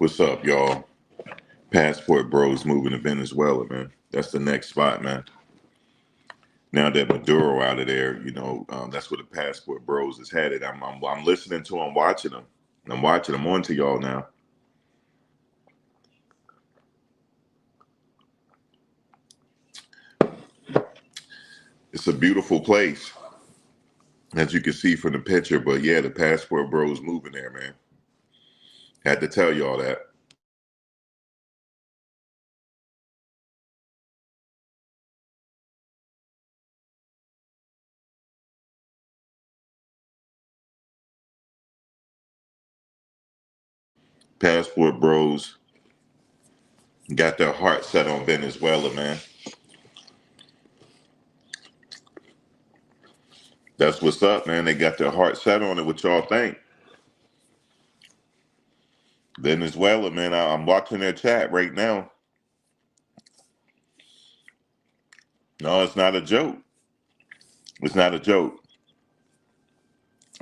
What's up, y'all? Passport Bros moving to Venezuela, man. That's the next spot, man. Now that Maduro out of there, that's where the Passport Bros is headed. I'm listening to them, watching them. I'm watching them on to y'all now. It's a beautiful place, as you can see from the picture. But yeah, the Passport Bros moving there, man. Had to tell y'all that. Passport Bros got their heart set on Venezuela, man. That's what's up, man. They got their heart set on it. What y'all think? Venezuela, man. I'm watching their chat right now. No, it's not a joke. It's not a joke.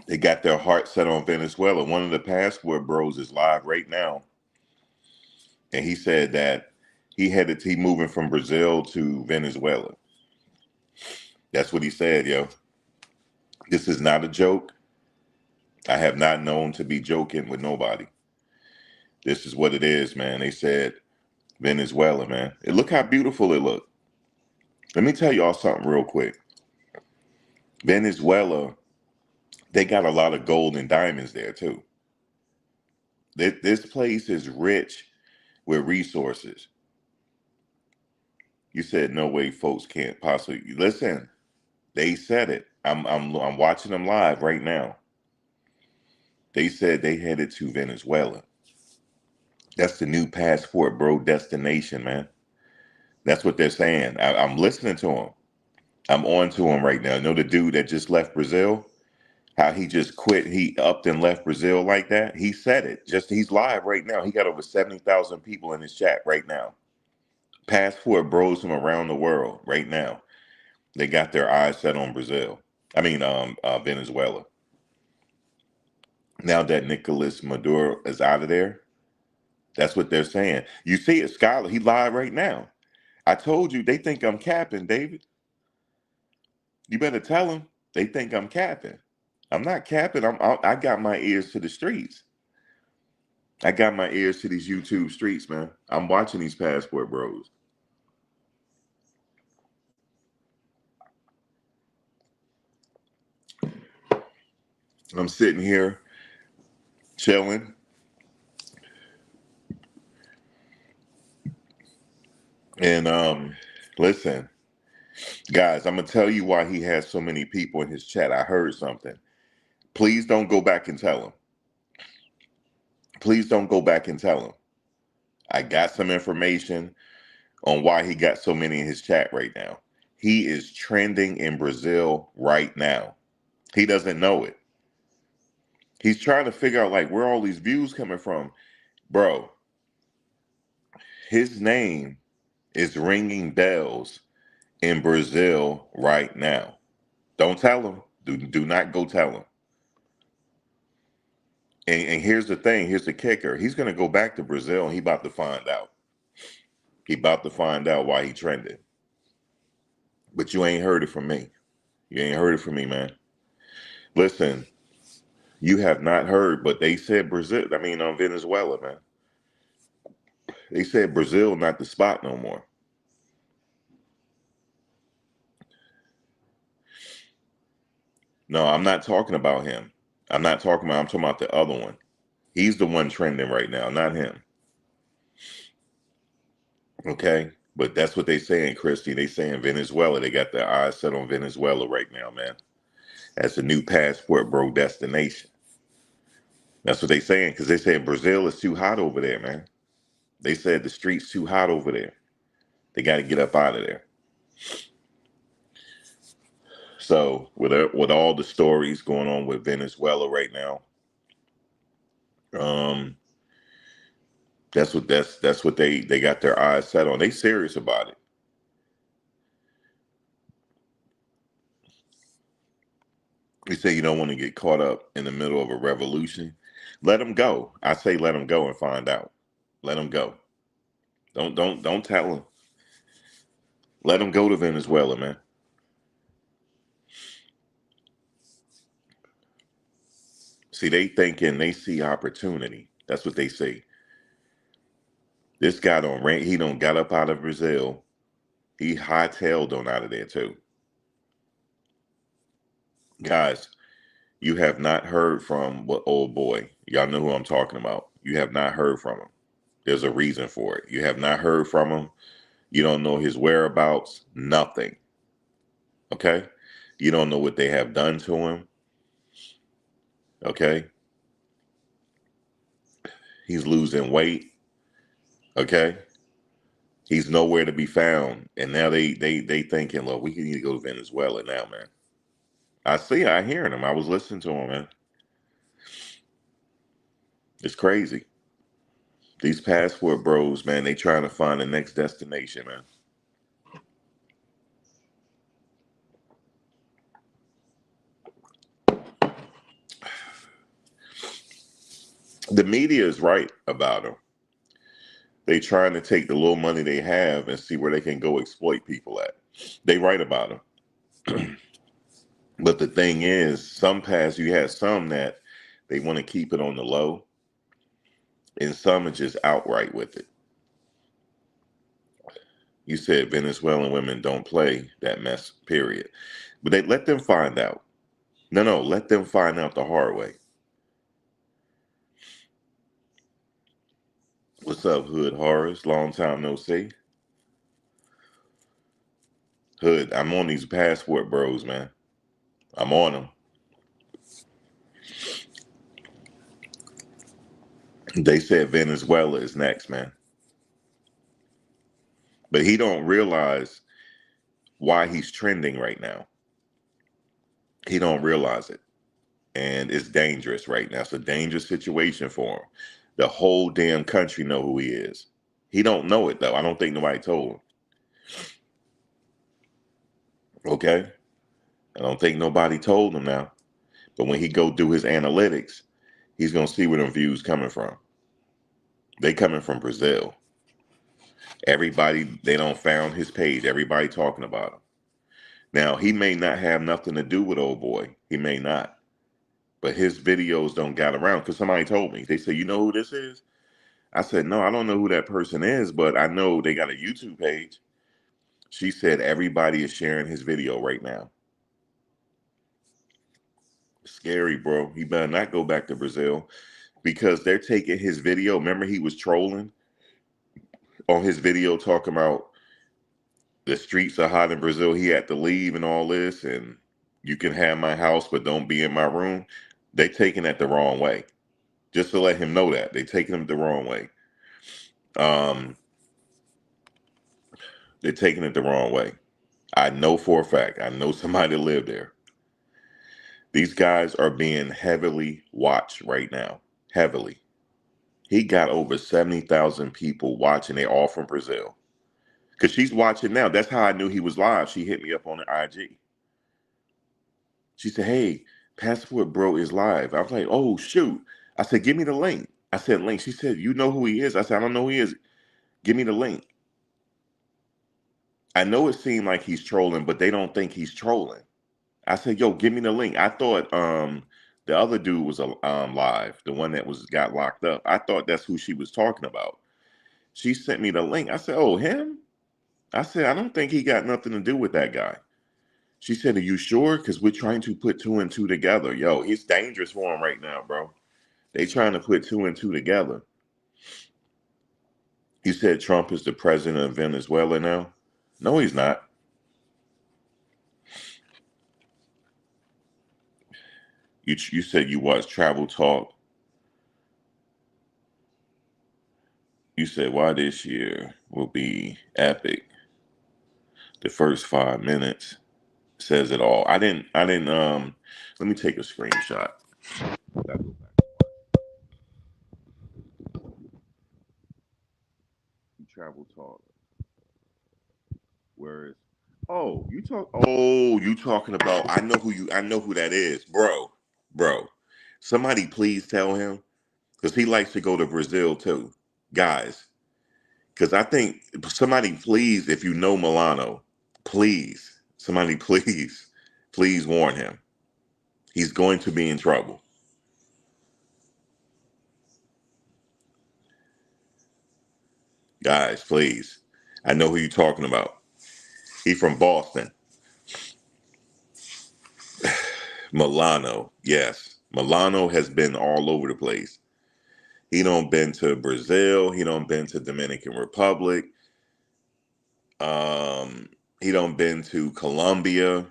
They got their heart set on Venezuela. One of the Passport Bros is live right now, and he said that he moving from Brazil to Venezuela. That's what he said, yo. This is not a joke. I have not known to be joking with nobody. This is what it is, man. They said Venezuela, man. And look how beautiful it looked. Let me tell y'all something real quick. Venezuela, they got a lot of gold and diamonds there too. This place is rich with resources. You said no way folks can't possibly listen. They said it. I'm watching them live right now. They said they headed to Venezuela. That's the new passport bro destination, man. That's what they're saying. I'm listening to them. I'm on to him right now. You know the dude that just left Brazil? How he just quit, he upped and left Brazil like that. He said it. Just he's live right now. He got over 70,000 people in his chat right now. Passport bros from around the world right now. They got their eyes set on Brazil. I mean, Venezuela. Now that Nicolas Maduro is out of there, that's what they're saying. You see it, Skylar. He live right now. I told you they think I'm capping, David. You better tell them they think I'm capping. I'm not capping. I got my ears to the streets. I got my ears to these YouTube streets, man. I'm watching these passport bros. I'm sitting here chilling. And listen, guys, I'm gonna tell you why he has so many people in his chat. I heard something. Please don't go back and tell him. Please don't go back and tell him. I got some information on why he got so many in his chat right now. He is trending in Brazil right now. He doesn't know it. He's trying to figure out like where all these views coming from. Bro, his name is ringing bells in Brazil right now. Don't tell him. Do not go tell him. And here's the thing. Here's the kicker. He's going to go back to Brazil and he about to find out. He about to find out why he trended. But you ain't heard it from me. You ain't heard it from me, man. Listen, you have not heard, but they said Brazil. I mean, on Venezuela, man. They said Brazil not the spot no more. No, I'm not talking about him. I'm talking about the other one. He's the one trending right now, not him. Okay? But that's what they saying, Christy. They saying Venezuela. They got their eyes set on Venezuela right now, man. That's a new passport bro destination. That's what they saying, because they said Brazil is too hot over there, man. They said the streets too hot over there. They got to get up out of there. So with all the stories going on with Venezuela right now, um, that's what they got their eyes set on. They serious about it. They say you don't want to get caught up in the middle of a revolution. Let them go. I say let them go and find out. Let him go. Don't tell him. Let him go to Venezuela, man. See, they thinking they see opportunity. That's what they say. This guy don't rank. He don't got up out of Brazil. He hightailed on out of there too. Guys, you have not heard from what old boy. Y'all know who I'm talking about. You have not heard from him. There's a reason for it. You have not heard from him. You don't know his whereabouts. Nothing. Okay? You don't know what they have done to him. Okay? He's losing weight. Okay? He's nowhere to be found. And now they thinking, look, we need to go to Venezuela now, man. I hearing him. I was listening to him, man. It's crazy. These passport bros, man, they trying to find the next destination, man. The media is right about them. They trying to take the little money they have and see where they can go exploit people at. They right about them. But the thing is, you have some that they want to keep it on the low, and some are just outright with it. You said Venezuelan women don't play that mess, period. But they let them find out. No, let them find out the hard way. What's up, Hood Horrors? Long time no see. Hood, I'm on these passport bros, man. I'm on them. They said Venezuela is next, man. But he don't realize why he's trending right now. He don't realize it. And it's dangerous right now. It's a dangerous situation for him. The whole damn country know who he is. He don't know it though. I don't think nobody told him. Okay? I don't think nobody told him now. But when he go do his analytics, he's gonna see where them views coming from. They coming from Brazil. Everybody, they don't found his page. Everybody talking about him. Now, he may not have nothing to do with old boy. He may not. But his videos don't get around because somebody told me. They said, you know who this is? I said, no, I don't know who that person is, but I know they got a YouTube page. She said everybody is sharing his video right now. Scary, bro. He better not go back to Brazil because they're taking his video. Remember, he was trolling on his video talking about the streets are hot in Brazil. He had to leave and all this, and you can have my house, but don't be in my room. They taking that the wrong way. Just to let him know that they taking him the wrong way. They're taking it the wrong way. I know for a fact. I know somebody that lived there. These guys are being heavily watched right now. Heavily. He got over 70,000 people watching. They're all from Brazil. Because she's watching now. That's how I knew he was live. She hit me up on the IG. She said, hey, Passport Bro is live. I was like, oh, shoot. I said, give me the link. I said, link. She said, you know who he is? I said, I don't know who he is. Give me the link. I know it seemed like he's trolling, but they don't think he's trolling. I said, yo, give me the link. I thought the other dude was live, the one that got locked up. I thought that's who she was talking about. She sent me the link. I said, oh, him? I said, I don't think he got nothing to do with that guy. She said, are you sure? Because we're trying to put two and two together. Yo, it's dangerous for him right now, bro. They trying to put two and two together. You said Trump is the president of Venezuela now? No, he's not. You said you watched Travel Talk. You said why this year will be epic. The first 5 minutes says it all. I didn't let me take a screenshot. Travel Talk. Where is you talking about I know who that is, bro. Bro. Somebody please tell him. Because he likes to go to Brazil too. guys, because I think somebody, please, if you know Milano, please, somebody, please warn him. He's going to be in trouble. Guys, please. I know who you're talking about. He's from Boston. Milano, yes. Milano has been all over the place. He don't been to Brazil. He don't been to Dominican Republic. Um, he don't been to Colombia.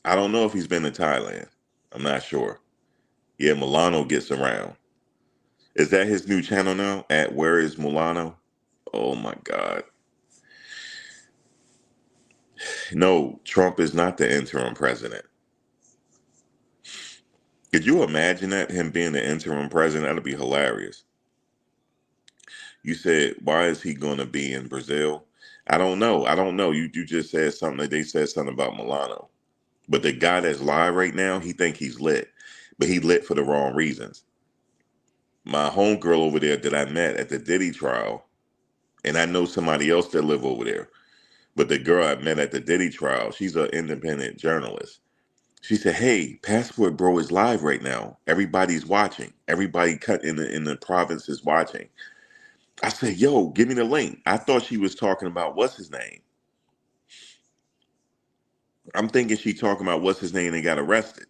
I don't know if he's been to Thailand. I'm not sure. Yeah, Milano gets around. Is that his new channel now? At Where is Milano? Oh my God. No, Trump is not the interim president. Could you imagine that, him being the interim president? That'd be hilarious. You said, why is he going to be in Brazil? I don't know. I don't know. You just said something that they said something about Milano. But the guy that's live right now, he think he's lit. But he lit for the wrong reasons. My homegirl over there that I met at the Diddy trial, and I know somebody else that live over there. But the girl I met at the Diddy trial, she's an independent journalist. She said, "Hey, Passport Bro is live right now. Everybody's watching. Everybody cut in the province is watching." I said, "Yo, give me the link." I thought she was talking about what's his name. I'm thinking she talking about what's his name and got arrested.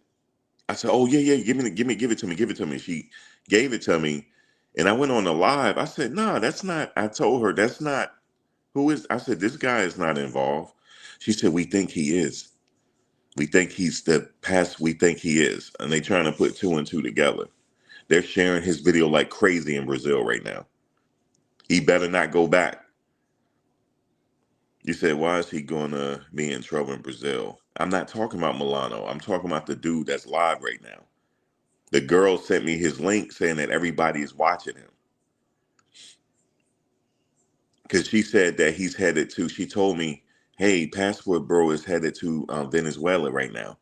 I said, "Oh yeah, yeah, give it to me, give it to me." She gave it to me, and I went on the live. I said, "Nah, that's not." I told her that's not who is. I said, "This guy is not involved." She said, "We think he is. We think he's the past. We think he is." And they trying to put two and two together. They're sharing his video like crazy in Brazil right now. He better not go back. You said, why is he going to be in trouble in Brazil? I'm not talking about Milano. I'm talking about the dude that's live right now. The girl sent me his link saying that everybody is watching him. Because she said that he's headed to, she told me, hey, Passport Bro is headed to Venezuela right now.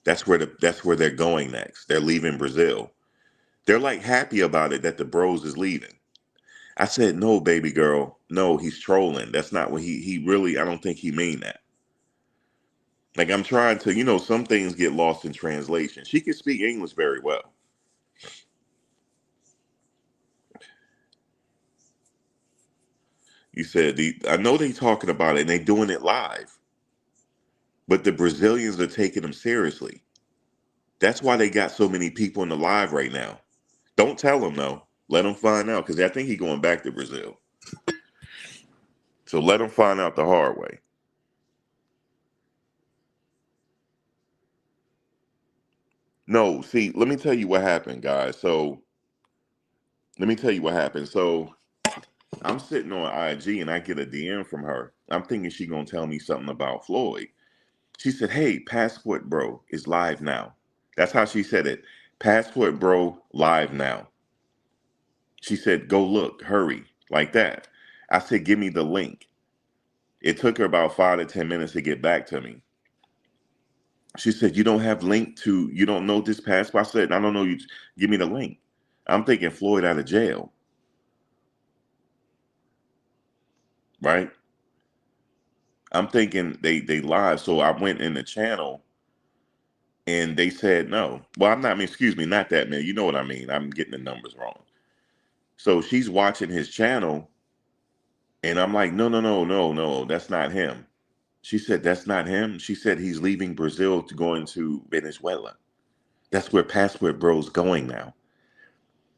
That's where they're going next. They're leaving Brazil. They're like happy about it that the bros is leaving. I said, no, baby girl. No, he's trolling. That's not what he really, I don't think he mean that. Like I'm trying to, some things get lost in translation. She can speak English very well. You said I know they talking about it and they doing it live, but the Brazilians are taking them seriously. That's why they got so many people in the live right now. Don't tell them though. Let them find out because I think he's going back to Brazil. So let them find out the hard way. No, see, let me tell you what happened, guys. So let me tell you what happened. So I'm sitting on IG and I get a DM from her. I'm thinking she gonna tell me something about Floyd. She said, "Hey, Passport Bro is live now." That's how she said it. Passport Bro live now. She said, "Go look, hurry," like that. I said, "Give me the link." It took her about 5 to 10 minutes to get back to me. She said, "You don't have link to, you don't know this passport." I said, "I don't know. You give me the link." I'm thinking Floyd out of jail, right? I'm thinking they live. So I went in the channel and they said no. Well, I'm not, I mean, excuse me, not that man. You know what I mean. I'm getting the numbers wrong. So she's watching his channel and I'm like, no, no, no, no, no, that's not him. She said, that's not him. She said he's leaving Brazil to go into Venezuela. That's where Passport Bro's going now.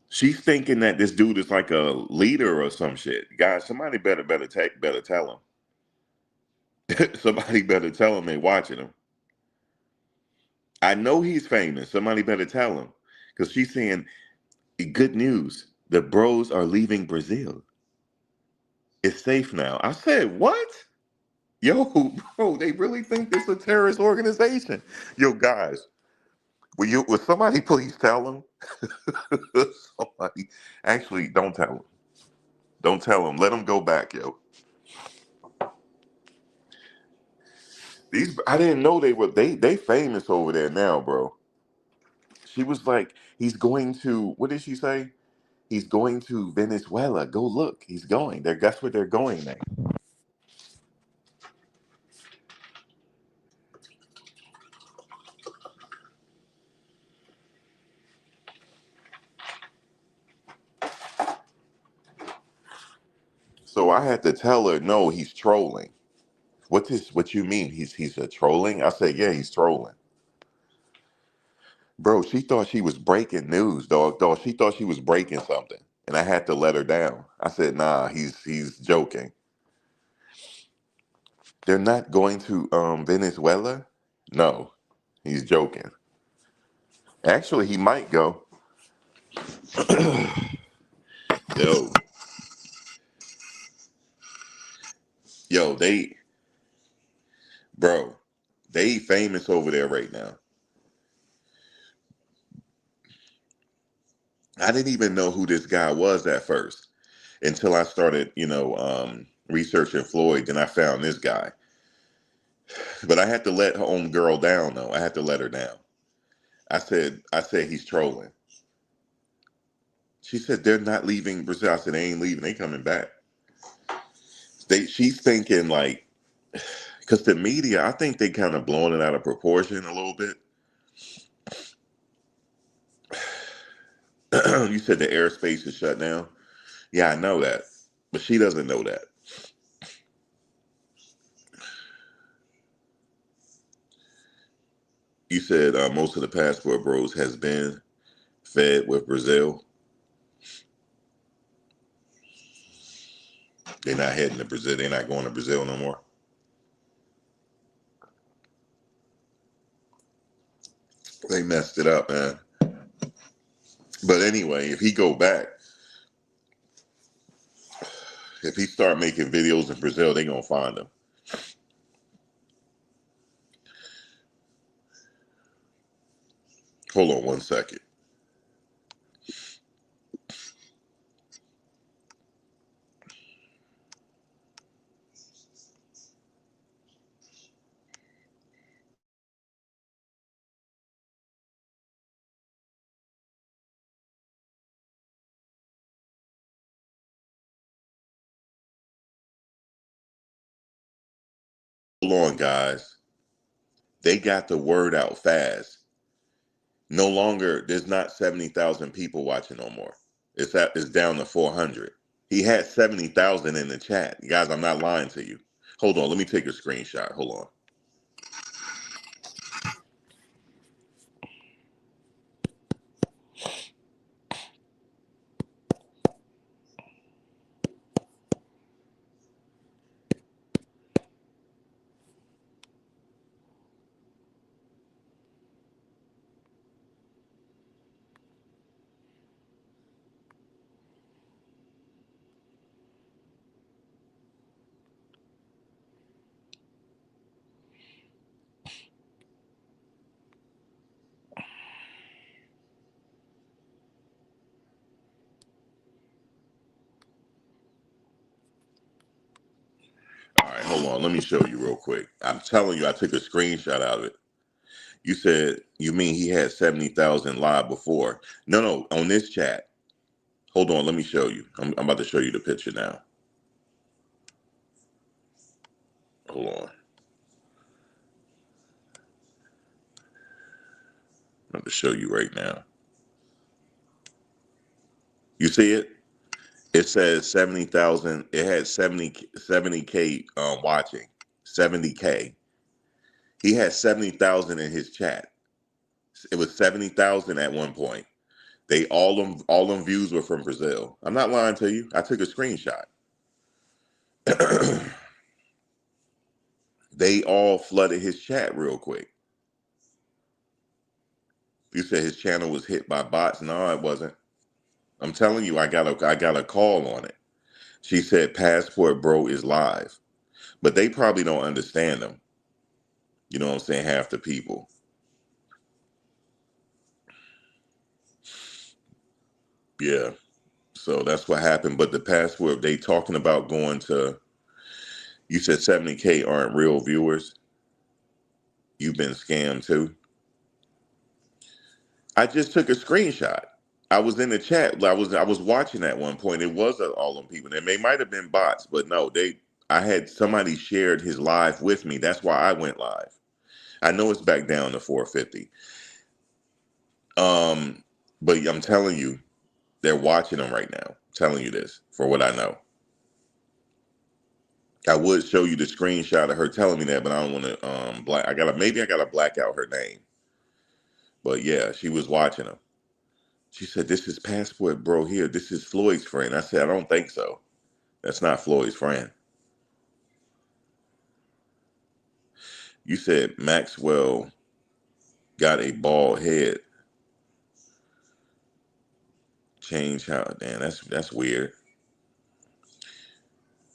She's thinking that this dude is like a leader or some shit. Guys, somebody better tell him. Somebody better tell him they watching him. I know he's famous. Somebody better tell him. Because she's saying, good news. The bros are leaving Brazil. It's safe now. I said, what? Yo, bro, they really think this is a terrorist organization. Yo, guys, will somebody please tell them? Somebody, actually, don't tell them. Don't tell them. Let them go back, yo. I didn't know they famous over there now, bro. She was like, he's going to, what did she say? He's going to Venezuela. Go look. He's going. There. Guess where they're going now. So I had to tell her, no, he's trolling. What you mean? He's a trolling? I said, yeah, he's trolling. Bro, she thought she was breaking news, dog. Dog, she thought she was breaking something. And I had to let her down. I said, nah, he's joking. They're not going to Venezuela? No, he's joking. Actually, he might go. Yo, yo, bro, they famous over there right now. I didn't even know who this guy was at first until I started, researching Floyd. Then I found this guy. But I had to let her own girl down, though. I had to let her down. I said he's trolling. She said they're not leaving Brazil. I said they ain't leaving. They coming back. She's thinking like, because the media, I think they kind of blowing it out of proportion a little bit. You said the airspace is shut down. Yeah, I know that, but she doesn't know that. You said most of the passport bros has been fed with Brazil. They're not heading to Brazil. They're not going to Brazil no more. They messed it up, man. But anyway, if he go back, if he start making videos in Brazil, they gonna find him. Hold on one second. Hold on, guys. They got the word out fast. No longer, there's not 70,000 people watching no more. It's down to 400. He had 70,000 in the chat. Guys, I'm not lying to you. Hold on, let me take a screenshot. Hold on. All right, hold on. Let me show you real quick. I'm telling you, I took a screenshot out of it. You said, you mean he had 70,000 live before? No, on this chat. Hold on, let me show you. I'm about to show you the picture now. Hold on. I'm about to show you right now. You see it? It says 70,000. It had 70K watching. 70K. He had 70,000 in his chat. It was 70,000 at one point. They all them views were from Brazil. I'm not lying to you. I took a screenshot. They all flooded his chat real quick. You said his channel was hit by bots. No, it wasn't. I'm telling you, I got a call on it. She said Passport Bro is live. But they probably don't understand them. You know what I'm saying? Half the people. Yeah. So that's what happened. But the Passport, they talking about going to, you said 70K aren't real viewers. You've been scammed too. I just took a screenshot. I was in the chat. I was watching at one point. It was all them people. They might have been bots, but no, they. I had somebody shared his live with me. That's why I went live. I know it's back down to 450. Um, but I'm telling you, they're watching them right now. I'm telling you this for what I know. I would show you the screenshot of her telling me that, but I don't want to black. I gotta black out her name. But yeah, she was watching them. She said, "This is Passport Bro here. This is Floyd's friend." I said, "I don't think so. That's not Floyd's friend." You said Maxwell got a bald head. Change how? Damn, that's weird.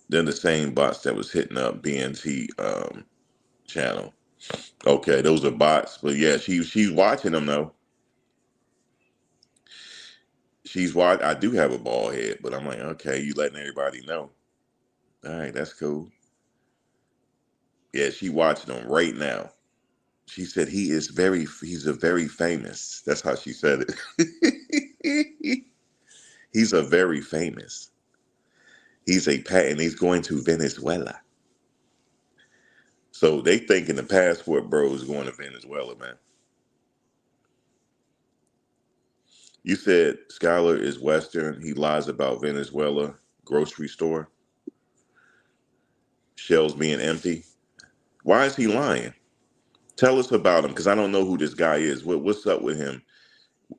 They're the same bots that was hitting up BNT channel. Okay, those are bots, but yeah, she's watching them though. She's watch. I do have a bald head, but I'm like, okay, you letting everybody know. All right, that's cool. Yeah, she watching them right now. She said he's a very famous. That's how she said it. He's a very famous. He's a pat, and he's going to Venezuela. So they thinking the Passport Bro is going to Venezuela, man. You said Skylar is Western. He lies about Venezuela grocery store shelves being empty. Why is he lying? Tell us about him, because I don't know who this guy is. What's up with him?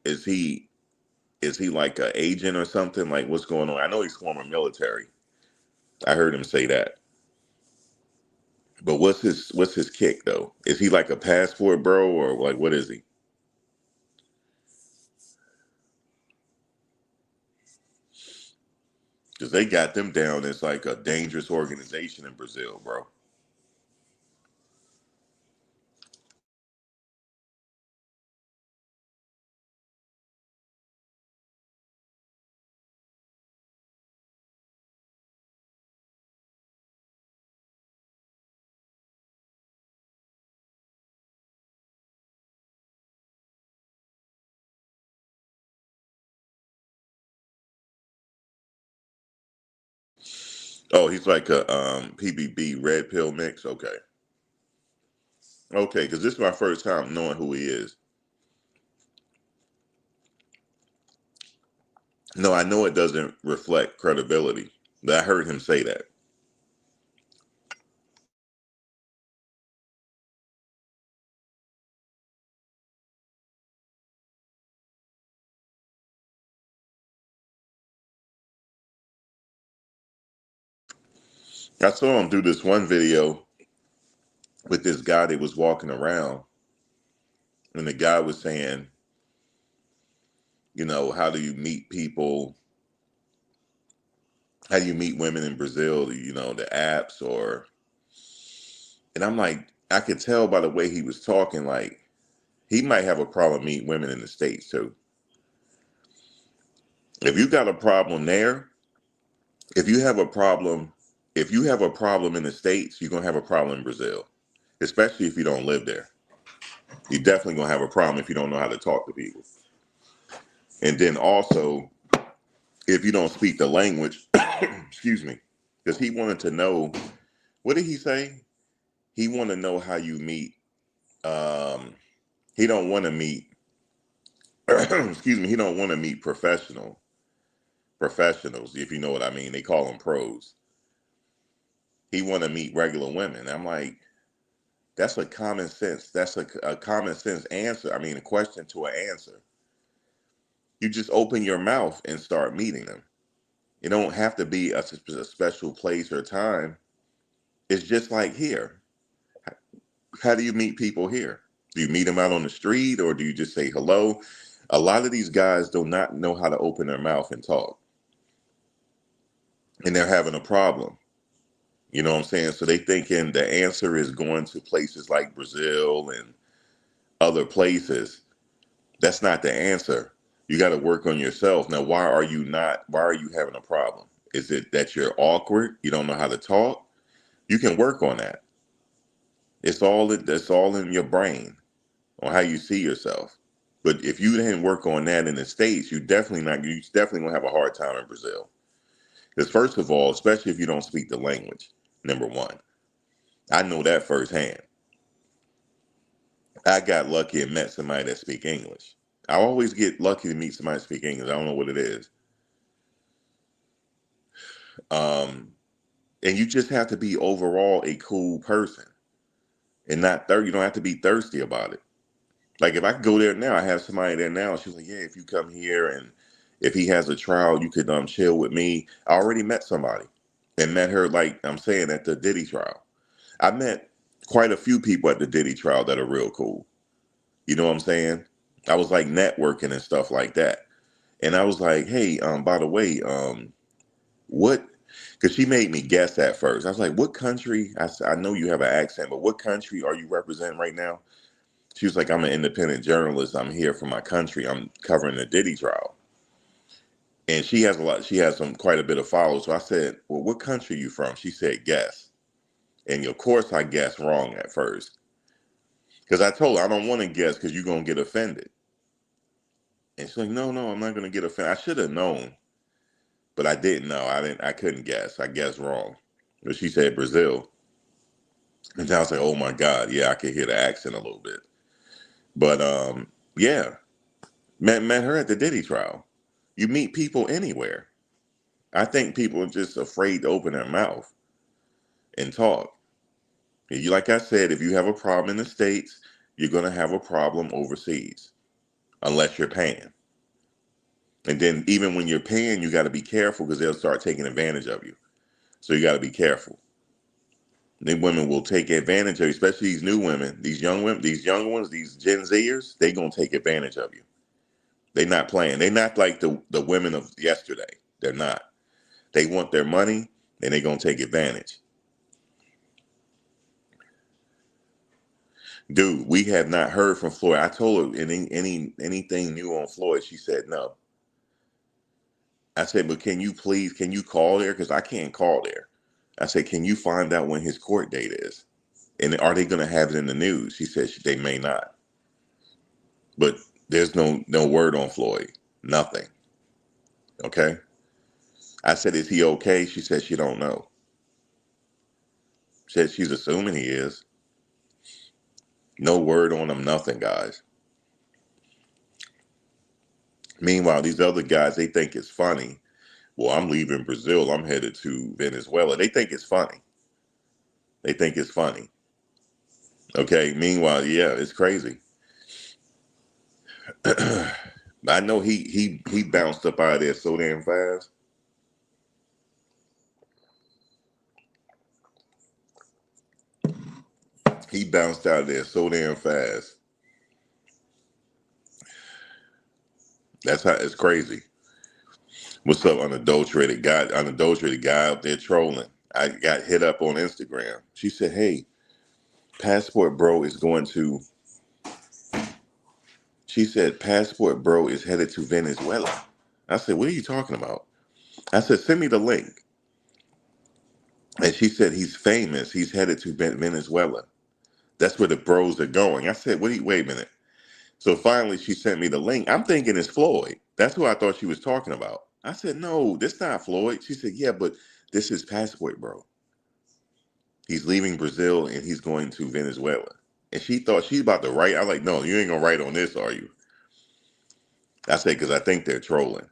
Is he like an agent or something? Like, what's going on? I know he's former military. I heard him say that. But what's his kick though? Is he like a passport bro, or like what is he? Because they got them down as like a dangerous organization in Brazil, bro. Oh, he's like a PBB red pill mix. Okay, okay, because this is my first time knowing who he is. No, I know it doesn't reflect credibility, but I heard him say that. I saw him do this one video with this guy that was walking around, and the guy was saying, how do you meet people? How do you meet women in Brazil? The apps or, and I'm like, I could tell by the way he was talking, like he might have a problem meeting women in the States too. If you got a problem there, if you have a problem, if you have a problem in the States, you're gonna have a problem in Brazil, especially if you don't live there. You're definitely gonna have a problem if you don't know how to talk to people. And then also, if you don't speak the language, excuse me, because he wanted to know, what did he say? He want to know how you meet. Um, he don't want to meet. Excuse me. He don't want to meet professionals, if you know what I mean. They call them pros. He want to meet regular women. I'm like, that's a common sense. That's a common sense answer. I mean, a question to an answer. You just open your mouth and start meeting them. It don't have to be a special place or time. It's just like here. How do you meet people here? Do you meet them out on the street, or do you just say hello? A lot of these guys do not know how to open their mouth and talk, and they're having a problem. You know what I'm saying? So they thinking the answer is going to places like Brazil and other places. That's not the answer. You got to work on yourself. Now, why are you having a problem? Is it that you're awkward? You don't know how to talk? You can work on that. It's all in your brain on how you see yourself. But if you didn't work on that in the States, you definitely gonna have a hard time in Brazil. Because first of all, especially if you don't speak the language, number one, I know that firsthand. I got lucky and met somebody that speak English. I always get lucky to meet somebody that speak English. I don't know what it is. Um, and you just have to be overall a cool person and not thirsty. You don't have to be thirsty about it. Like if I could go there now, I have somebody there now. She's like, yeah, if you come here and if he has a trial, you could chill with me. I already met somebody and met her, like I'm saying, at the Diddy trial. I met quite a few people at the Diddy trial that are real cool. You know what I'm saying? I was like networking and stuff like that. And I was like, hey, by the way, what? Because she made me guess at first. I was like, what country? I know you have an accent, but what country are you representing right now? She was like, I'm an independent journalist. I'm here for my country. I'm covering the Diddy trial. And she has quite a bit of followers. So I said, well, what country are you from? She said, guess. And of course I guessed wrong at first. Because I told her, I don't want to guess because you're going to get offended. And she's like, no, I'm not going to get offended. I should have known, but I didn't know. I couldn't guess. I guessed wrong. But she said Brazil. And I was like, oh my God. Yeah, I could hear the accent a little bit. But yeah, met her at the Diddy trial. You meet people anywhere. I think people are just afraid to open their mouth and talk. You, like I said, if you have a problem in the States, you're going to have a problem overseas unless you're paying. And then even when you're paying, you got to be careful because they'll start taking advantage of you. So you got to be careful. The women will take advantage of you, especially these new women, these young women, these young ones, these Gen Zers, they going to take advantage of you. They're not playing. They're not like the women of yesterday. They're not. They want their money and they're going to take advantage. Dude, we have not heard from Floyd. I told her anything new on Floyd. She said no. I said, but can you call there? Because I can't call there. I said, can you find out when his court date is? And are they going to have it in the news? She said they may not. But there's no word on Floyd. Nothing. Okay. I said, is he okay? She said she don't know. She said she's assuming he is. No word on him, nothing, guys. Meanwhile, these other guys, they think it's funny. Well, I'm leaving Brazil. I'm headed to Venezuela. They think it's funny. They think it's funny. Okay. Meanwhile, yeah, it's crazy. I know he bounced up out of there so damn fast. He bounced out of there so damn fast. That's how it's crazy. What's up, unadulterated guy? Unadulterated guy out there trolling. I got hit up on Instagram. She said, "Hey, Passport Bro is going to." She said, "Passport Bro is headed to Venezuela." I said, "What are you talking about?" I said, "Send me the link." And she said, "He's famous. He's headed to Venezuela. That's where the bros are going." I said, wait a minute." So finally, she sent me the link. I'm thinking it's Floyd. That's who I thought she was talking about. I said, "No, this not Floyd." She said, "Yeah, but this is Passport Bro. He's leaving Brazil and he's going to Venezuela." And she thought she's about to write. I was like, "No, you ain't gonna write on this, are you?" I said, "Because I think they're trolling."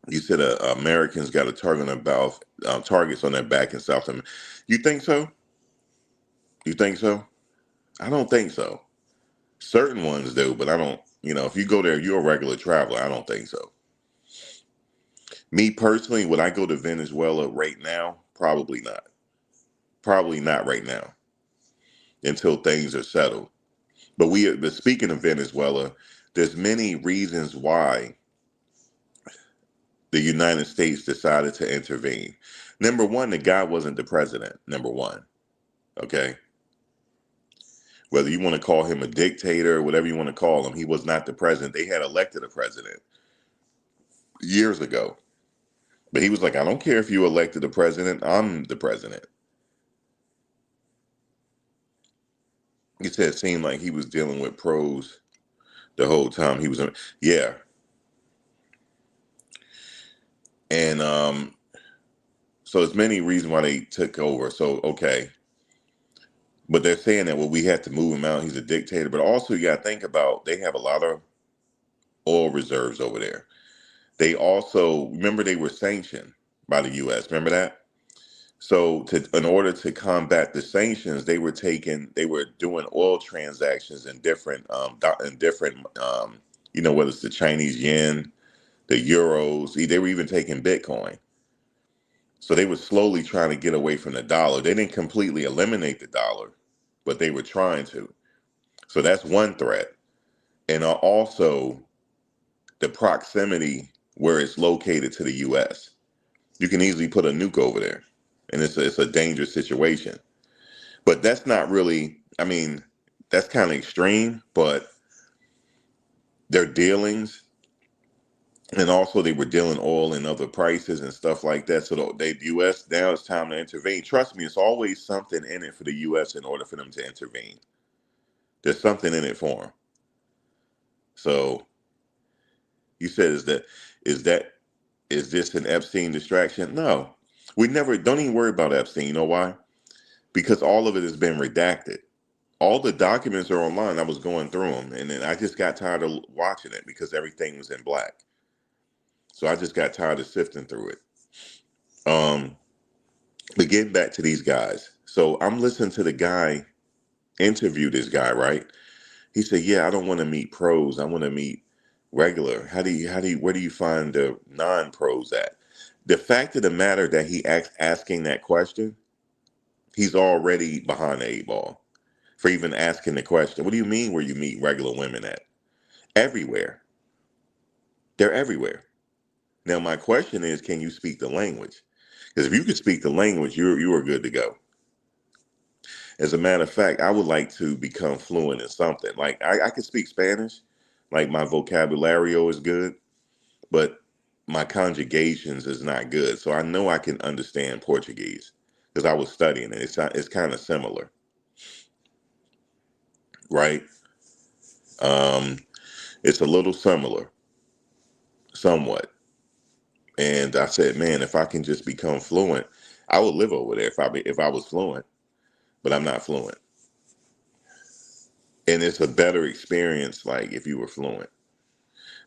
You said Americans got a target on about targets on their back in South America. You think so? You think so? I don't think so. Certain ones do, but I don't. If you go there, you're a regular traveler. I don't think so. Me personally, would I go to Venezuela right now? Probably not. Probably not right now until things are settled. But speaking of Venezuela, there's many reasons why the United States decided to intervene. Number one, the guy wasn't the president. Number one, okay. Whether you want to call him a dictator, whatever you want to call him, he was not the president. They had elected a president years ago, but he was like, "I don't care if you elected a president. I'm the president." He said it seemed like he was dealing with pros. the whole time he was in. Yeah, and so there's many reasons why they took over. So okay, but they're saying that well we have to move him out. He's a dictator, but also you got to think about they have a lot of oil reserves over there. They also remember they were sanctioned by the U.S. Remember that. So, in order to combat the sanctions, they were doing oil transactions in different, whether it's the Chinese yen, the euros. They were even taking Bitcoin. So they were slowly trying to get away from the dollar. They didn't completely eliminate the dollar, but they were trying to. So that's one threat, and also the proximity where it's located to the U.S. You can easily put a nuke over there, and it's a dangerous situation. But that's not really, I mean, that's kind of extreme, but their dealings, and also they were dealing oil and other prices and stuff like that. So the U.S., now it's time to intervene. Trust me, it's always something in it for the U.S. in order for them to intervene. There's something in it for them. So you said, is that, is this an Epstein distraction? No, we never, don't even worry about Epstein. You know why? Because all of it has been redacted. All the documents are online. I was going through them, and then I just got tired of watching it because everything was in black. So I just got tired of sifting through it. But getting back to these guys, so I'm listening to the guy interview this guy, right? He said, "Yeah, I don't want to meet pros. I want to meet regular. Where do you find the non-pros at?" The fact of the matter that he asking that question, he's already behind the eight ball for even asking the question. What do you mean where you meet regular women at? Everywhere. They're everywhere. Now, my question is, can you speak the language? Because if you can speak the language, you are good to go. As a matter of fact, I would like to become fluent in something. Like I can speak Spanish, like my vocabulario is good, but my conjugations is not good. So I know I can understand Portuguese because I was studying it. It's kind of similar, right? Um, it's a little similar, somewhat. And I said, man, if I can just become fluent, I would live over there if I was fluent, but I'm not fluent. And it's a better experience, like if you were fluent.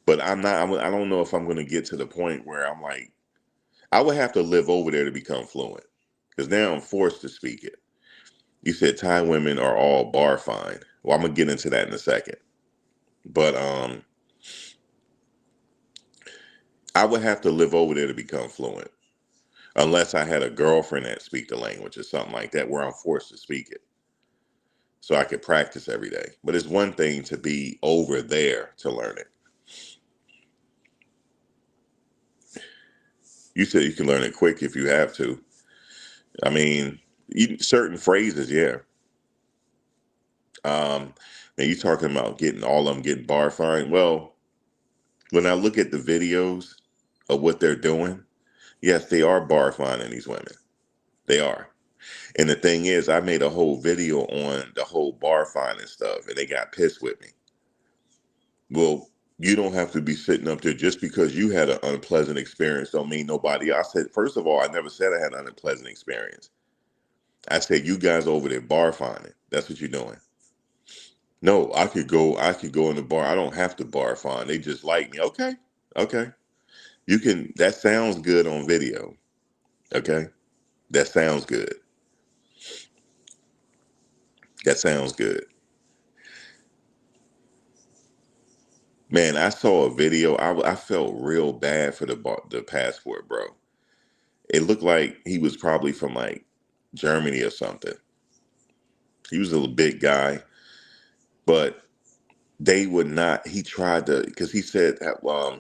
But I'm not. I don't know if I'm going to get to the point where I'm like, I would have to live over there to become fluent, because now I'm forced to speak it. You said Thai women are all bar fine. Well, I'm gonna get into that in a second. But I would have to live over there to become fluent, unless I had a girlfriend that speak the language or something like that, where I'm forced to speak it, so I could practice every day. But it's one thing to be over there to learn it. You said you can learn it quick if you have to. I mean, certain phrases, yeah. Now you talking about getting all of them getting bar fine. Well, when I look at the videos of what they're doing, yes, they are bar fining these women. They are. And the thing is, I made a whole video on the whole bar fining stuff, and they got pissed with me. Well, you don't have to be sitting up there just because you had an unpleasant experience. Don't mean nobody. I said, first of all, I never said I had an unpleasant experience. I said, you guys over there bar fining. That's what you're doing. No, I could go in the bar. I don't have to bar fine. They just like me. Okay. Okay. You can, that sounds good on video. Okay. That sounds good. That sounds good. Man, I saw a video. I felt real bad for the passport, bro. It looked like he was probably from like Germany or something. He was a little big guy, but they would not. He tried to, because he said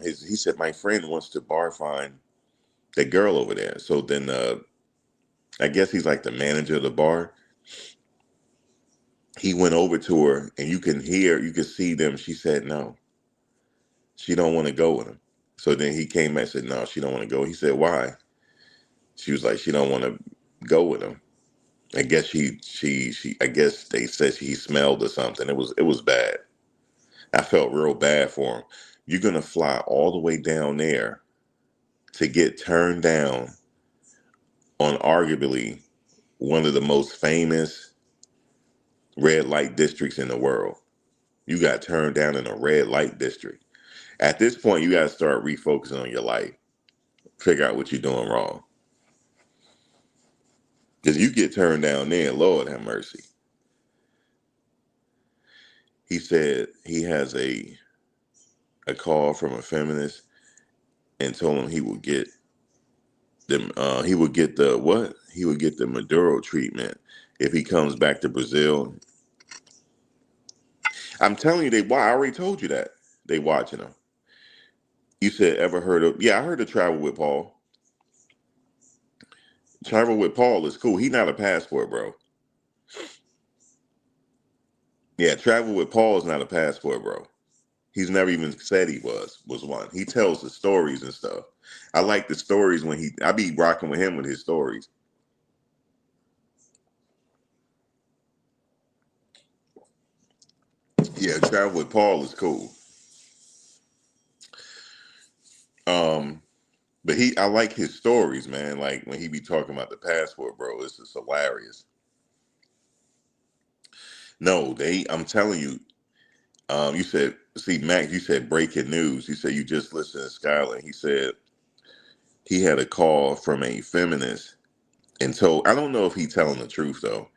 he said my friend wants to bar fine that girl over there. So then I guess he's like the manager of the bar. He went over to her, and you can see them. She said no, she don't want to go with him. So then he came back and said no, she don't want to go. He said why? She was like she don't want to go with him. I guess she I guess they said he smelled or something. It was bad. I felt real bad for him. You're gonna fly all the way down there to get turned down on arguably one of the most famous red light districts in the world. You got turned down in a red light district. At this point, you got to start refocusing on your life. Figure out what you're doing wrong. Because you get turned down there, Lord have mercy. He said he has a call from a feminist and told him he would get them. He would get the what? He would get the Maduro treatment if he comes back to Brazil. I'm telling you, I already told you that they watching him. You said ever heard of? Yeah, I heard of Travel with Paul. Travel with Paul is cool. He not a passport, bro. Yeah, Travel with Paul is not a passport, bro. He's never even said he was one. He tells the stories and stuff. I like the stories when I be rocking with him with his stories. Yeah, Travel with Paul is cool. Um, but I like his stories, man. Like when he be talking about the passport, bro, it's just hilarious. No, I'm telling you, you said, see, Max, you said breaking news. You said you just listened to Skylar. He said he had a call from a feminist and told, I don't know if he's telling the truth though,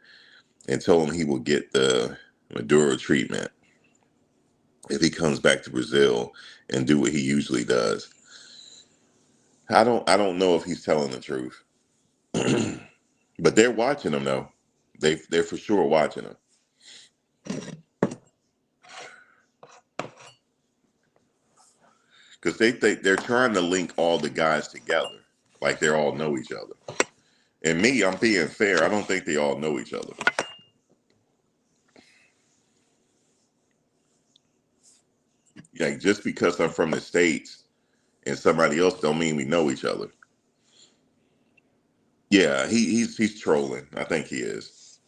and told him he will get the Maduro treatment if he comes back to Brazil and do what he usually does. I don't know if he's telling the truth. But they're watching him though. They're for sure watching him. Because they think they're trying to link all the guys together. Like they all know each other. And me, I'm being fair, I don't think they all know each other. Like just because I'm from the States and somebody else don't mean we know each other. Yeah, he's trolling. I think he is.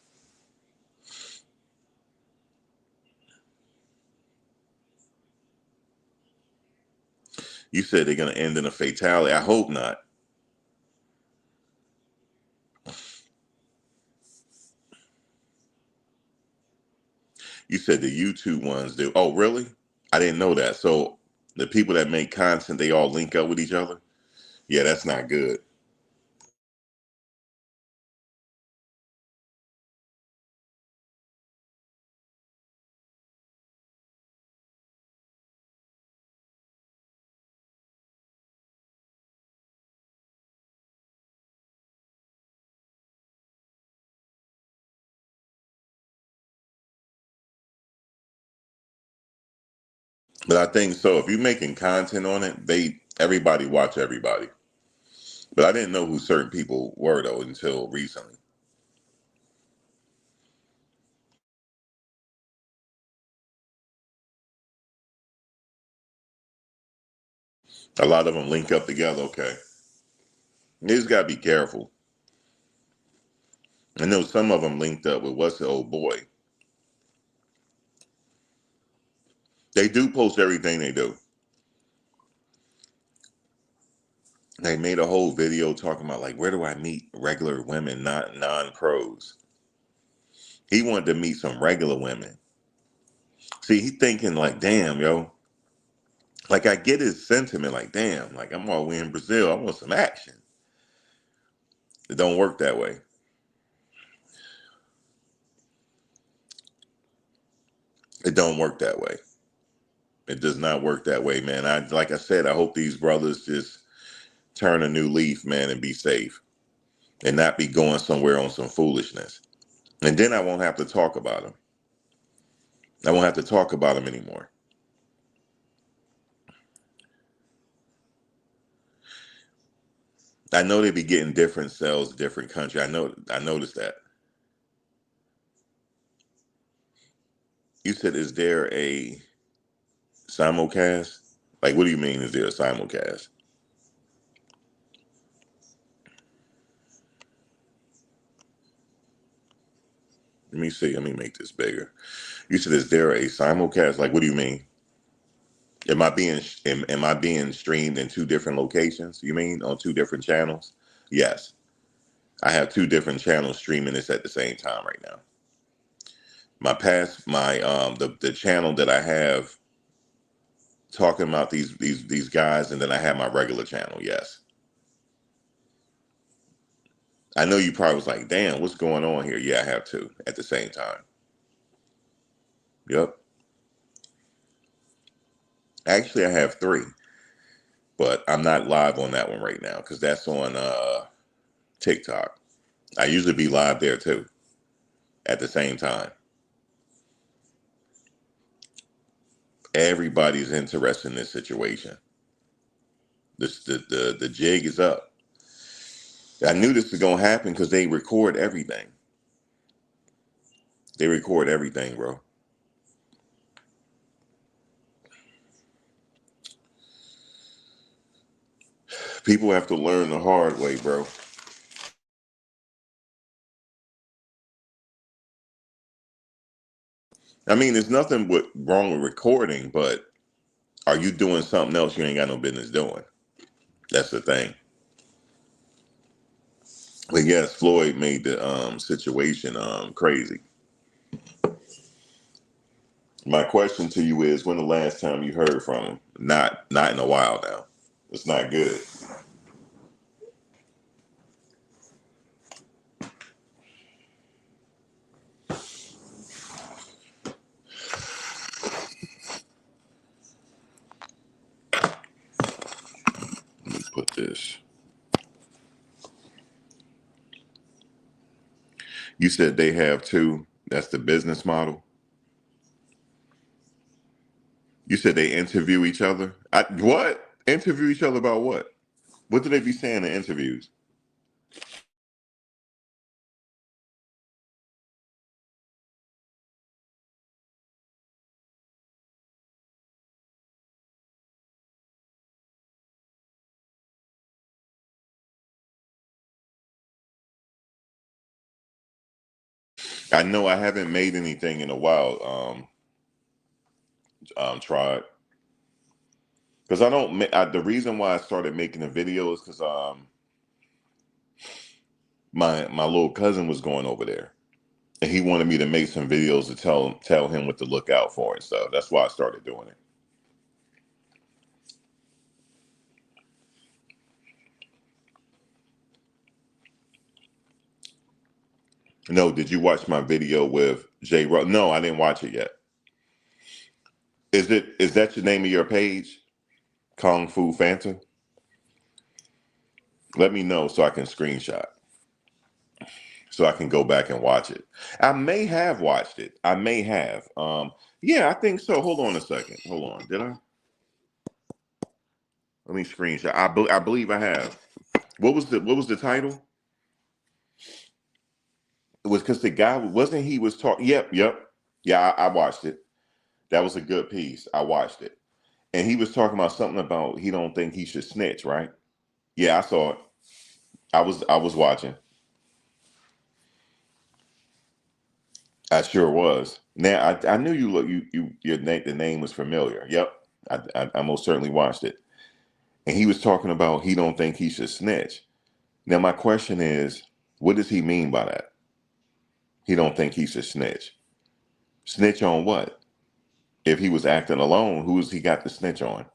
You said they're gonna end in a fatality. I hope not. You said the YouTube ones do. Oh, really? I didn't know that. So the people that make content, they all link up with each other. Yeah, that's not good. But I think so. If you're making content on it, everybody watch everybody. But I didn't know who certain people were though until recently. A lot of them link up together. Okay, you just gotta be careful. I know some of them linked up with what's the old boy. They do post everything they do. They made a whole video talking about like where do I meet regular women, not non-pros. He wanted to meet some regular women. See, he thinking like, damn, yo. Like I get his sentiment, like, damn, like I'm all the way in Brazil. I want some action. It don't work that way. It don't work that way. It does not work that way, man. Like I said, I hope these brothers just turn a new leaf, man, and be safe. And not be going somewhere on some foolishness. And then I won't have to talk about them. I won't have to talk about them anymore. I know they be getting different cells, different country. I noticed that. You said, is there a simulcast? Like, what do you mean, is there a simulcast? Let me see. Let me make this bigger. You said, is there a simulcast? Like, what do you mean? Am I being streamed in two different locations? You mean on two different channels? Yes, I have two different channels streaming this at the same time right now. The channel that I have talking about these guys, and then I have my regular channel. Yes, I know you probably was like, "Damn, what's going on here?" Yeah, I have two at the same time. Yep. Actually, I have three, but I'm not live on that one right now because that's on TikTok. I usually be live there too at the same time. Everybody's interested in this situation. The jig is up. I knew this was gonna happen because they record everything. They record everything, bro. People have to learn the hard way, bro. I mean, there's nothing wrong with recording, but are you doing something else you ain't got no business doing? That's the thing. But yes, Floyd made the situation crazy. My question to you is, when the last time you heard from him? Not in a while now. It's not good. Let me put this. You said they have two. That's the business model. You said they interview each other. What? Interview each other about what? What do they be saying in interviews? I know I haven't made anything in a while. Tried because I don't. The reason why I started making the video is because my little cousin was going over there, and he wanted me to make some videos to tell him what to look out for and stuff. That's why I started doing it. No, did you watch my video with Jay? No, I didn't watch it yet. Is that your name of your page, Kung Fu Fanta? Let me know so I can screenshot, so I can go back and watch it. I may have watched it. I may have. Yeah, I think so. Hold on a second. Hold on. Did I? Let me screenshot. I believe I have. What was the title? It was because the guy wasn't he was talking. Yep. Yeah, I watched it. That was a good piece. I watched it, and he was talking about something about he don't think he should snitch, right? Yeah, I saw it. I was watching. I sure was. Now I knew you look your name the name was familiar. Yep, I most certainly watched it, and he was talking about he don't think he should snitch. Now my question is, what does he mean by that? He don't think he should snitch. Snitch on what? If he was acting alone, who has he got to snitch on?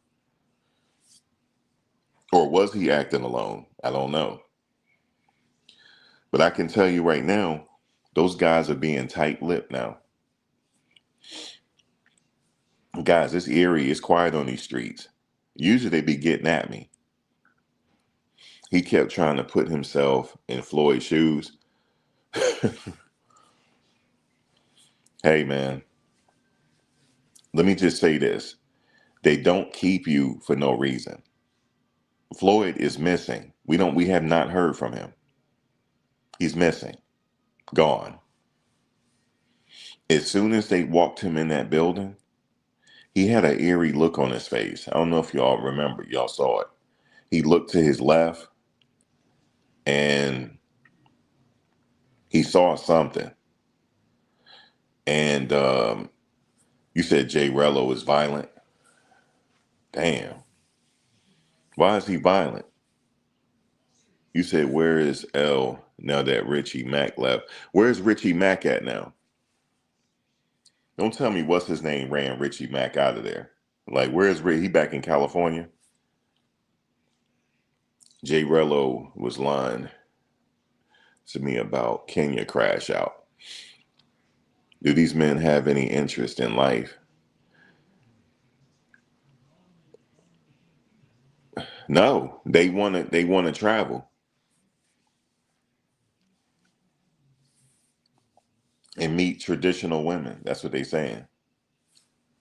Or was he acting alone? I don't know. But I can tell you right now, those guys are being tight-lipped now. Guys, it's eerie. It's quiet on these streets. Usually they be getting at me. He kept trying to put himself in Floyd's shoes. Hey, man, let me just say this. They don't keep you for no reason. Floyd is missing. We have not heard from him. He's missing. Gone. As soon as they walked him in that building, he had an eerie look on his face. I don't know if y'all remember, y'all saw it. He looked to his left and he saw something. And you said Jay Rello is violent. Damn. Why is he violent? You said, where is L now that Richie Mack left? Where's Richie Mack at now? Don't tell me what's his name ran Richie Mack out of there. Like, where's He back in California? Jay Rello was lying to me about Kenya crash out. Do these men have any interest in life? No, they want to travel and meet traditional women. That's what they're saying.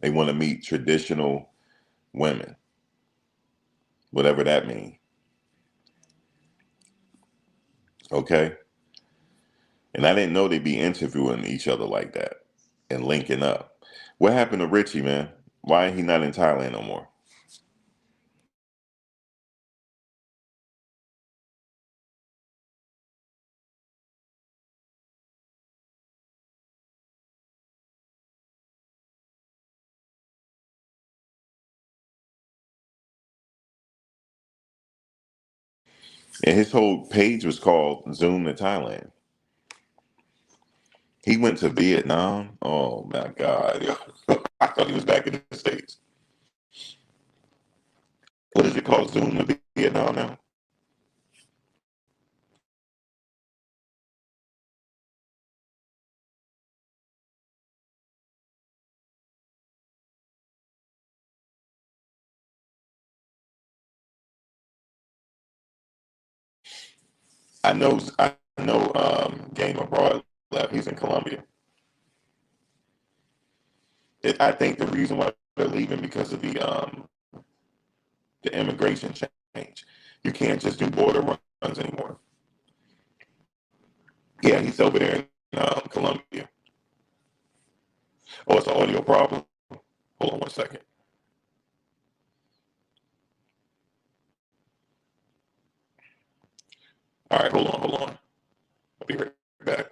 They want to meet traditional women, whatever that means. Okay. And I didn't know they'd be interviewing each other like that and linking up. What happened to Richie, man? Why ain't he not in Thailand no more? And his whole page was called Zoom to Thailand. He went to Vietnam. Oh my God. I thought he was back in the States. What is it called? Zoom to Vietnam now? I know Game Abroad left. He's in Colombia. I think the reason why they're leaving because of the immigration change. You can't just do border runs anymore. Yeah, he's over there in Colombia. Oh, it's an audio problem. Hold on one second. All right, hold on. I'll be right back.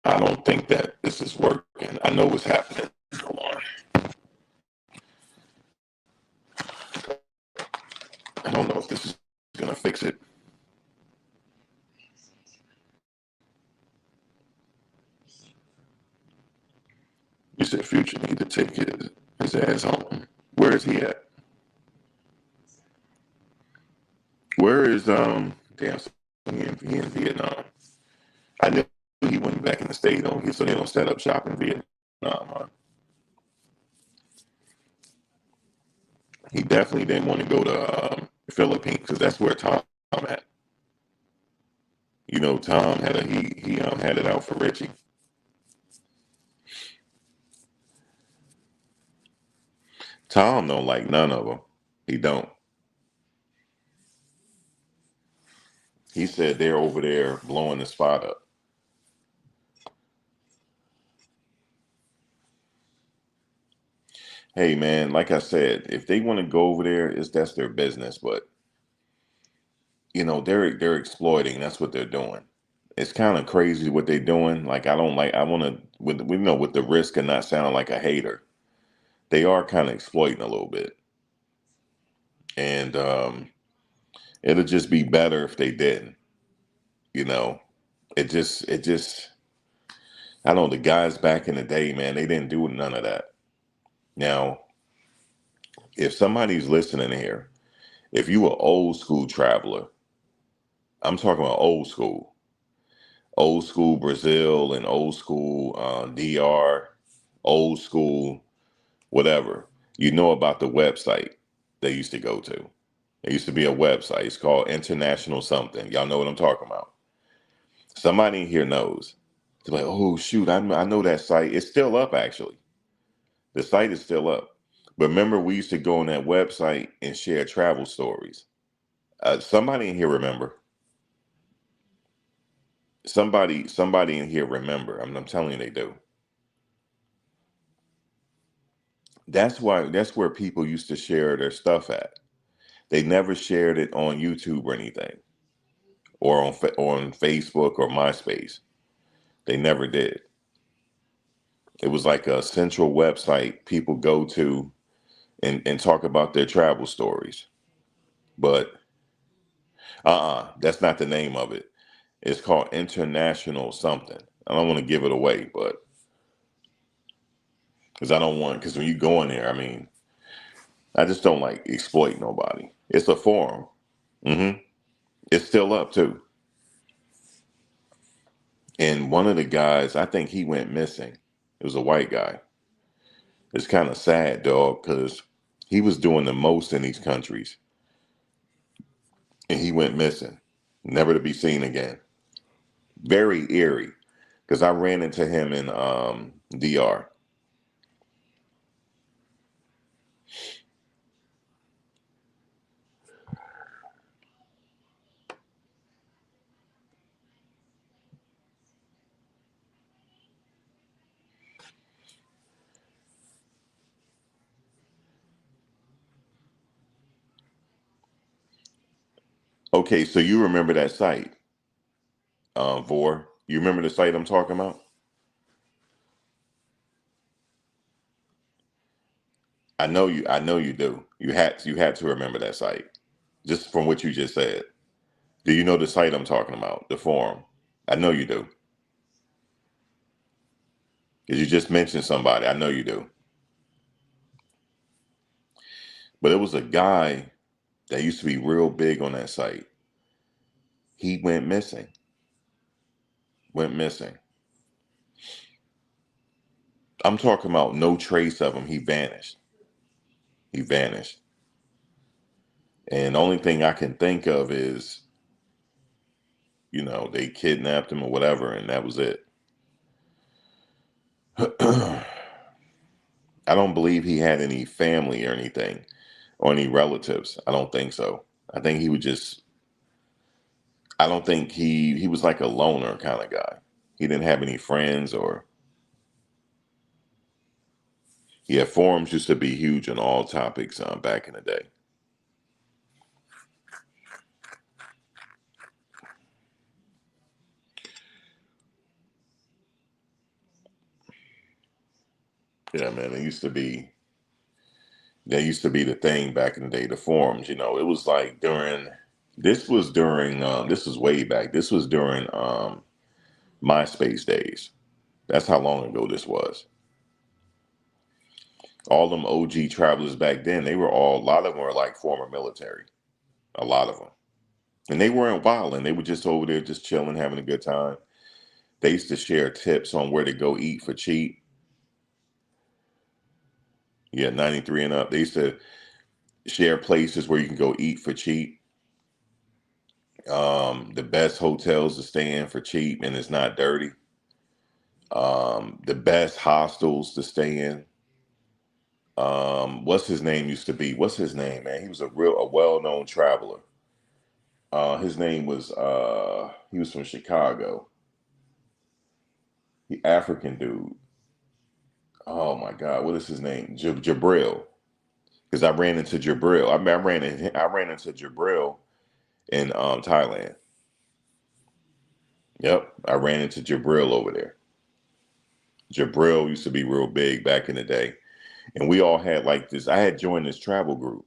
I don't think that this is working. I know what's happening. Hold on. I don't know if this is gonna fix it. You said Future need to take his ass home. Where is he at? Where is damn, so he in Vietnam. I knew he went back in the state though, so they don't set up shop in Vietnam. Huh? He definitely didn't want to go to Philippines because that's where Tom at. You know, Tom had he had it out for Richie. Tom don't like none of them. He don't. He said they're over there blowing the spot up. Hey man, like I said, if they want to go over there, that's their business. But you know, they're exploiting. That's what they're doing. It's kind of crazy what they're doing. Like I don't like. I want to with we know with the risk of not sounding like a hater. They are kind of exploiting a little bit, and it'll just be better if they didn't. You know, it just. I know the guys back in the day, man, they didn't do none of that. Now, if somebody's listening here, if you were old school traveler, I'm talking about old school Brazil and old school DR. old school, whatever. You know about the website they used to go to. There used to be a website. It's called International something. Y'all know what I'm talking about. Somebody in here knows. They're like, oh shoot, I know that site. It's still up actually. The site is still up. But remember, we used to go on that website and share travel stories. Somebody in here remember. Somebody in here remember. I'm telling you they do. That's where people used to share their stuff at. They never shared it on YouTube or anything, or on Facebook or MySpace. They never did. It was like a central website people go to and talk about their travel stories. But that's not the name of it. It's called International something. I don't want to give it away, but because when you go in there, I mean, I just don't like exploit nobody. It's a forum. hmm It's still up too. And one of the guys, I think he went missing. It was a white guy. It's kind of sad, dog, because he was doing the most in these countries, and he went missing, never to be seen again. Very eerie, because I ran into him in DR. Okay, so you remember that site, Vor? You remember the site I'm talking about? I know you. I know you do. You had to remember that site, just from what you just said. Do you know the site I'm talking about? The forum. I know you do, because you just mentioned somebody. I know you do. But it was a guy that used to be real big on that site. He went missing. Went missing. I'm talking about no trace of him. He vanished. He vanished. And the only thing I can think of is, they kidnapped him or whatever, and that was it. I don't believe he had any family or anything, or any relatives. I don't think so. I think he would just. I don't think he was like a loner kind of guy. He didn't have any friends or. Yeah, forums used to be huge on all topics back in the day. Yeah, man, That used to be the thing back in the day, the forums. It was like this was way back. This was during MySpace days. That's how long ago this was. All them OG travelers back then, a lot of them were like former military. A lot of them. And they weren't wilding. They were just over there just chilling, having a good time. They used to share tips on where to go eat for cheap. Yeah, 93 and up. They used to share places where you can go eat for cheap. The best hotels to stay in for cheap and it's not dirty. The best hostels to stay in. What's his name used to be? What's his name, man? He was a well-known traveler. His name was he was from Chicago. The African dude. Oh my God, what is his name? Jabril. Because I ran into Jabril. I ran into Jabril in Thailand. Yep, I ran into Jabril over there. Jabril used to be real big back in the day, and we all had like this. I had joined this travel group,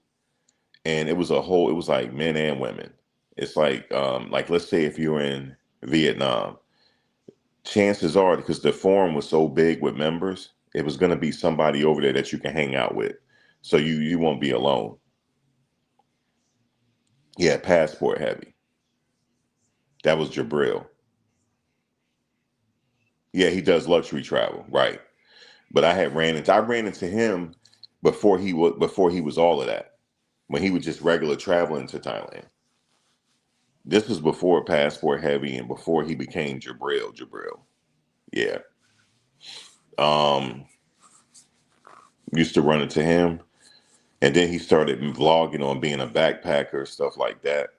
and it was like men and women. It's like let's say if you're in Vietnam, chances are because the forum was so big with members, it was going to be somebody over there that you can hang out with, so you won't be alone. Yeah, passport heavy. That was Jabril. Yeah, he does luxury travel, right? But I ran into him before he was all of that. When he was just regular traveling to Thailand. This was before Passport Heavy and before he became Jabril. Jabril. Yeah. Um, used to run into him. And then he started vlogging on being a backpacker, stuff like that.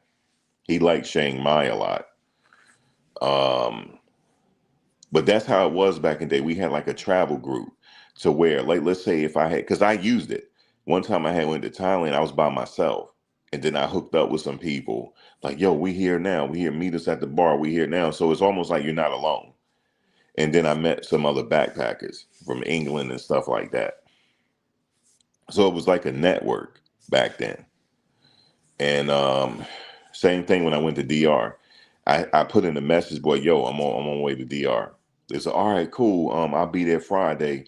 He liked Chiang Mai a lot. Um, but that's how it was back in the day. We had like a travel group to where, like, let's say if I had, because I used it. One time I had went to Thailand, I was by myself. And then I hooked up with some people. Like, yo, we here now. We here, meet us at the bar. We here now. So it's almost like you're not alone. And then I met some other backpackers from England and stuff like that. So it was like a network back then. And same thing when I went to DR. I put in the message, boy, yo, I'm on my way to DR. They said, all right, cool. I'll be there Friday.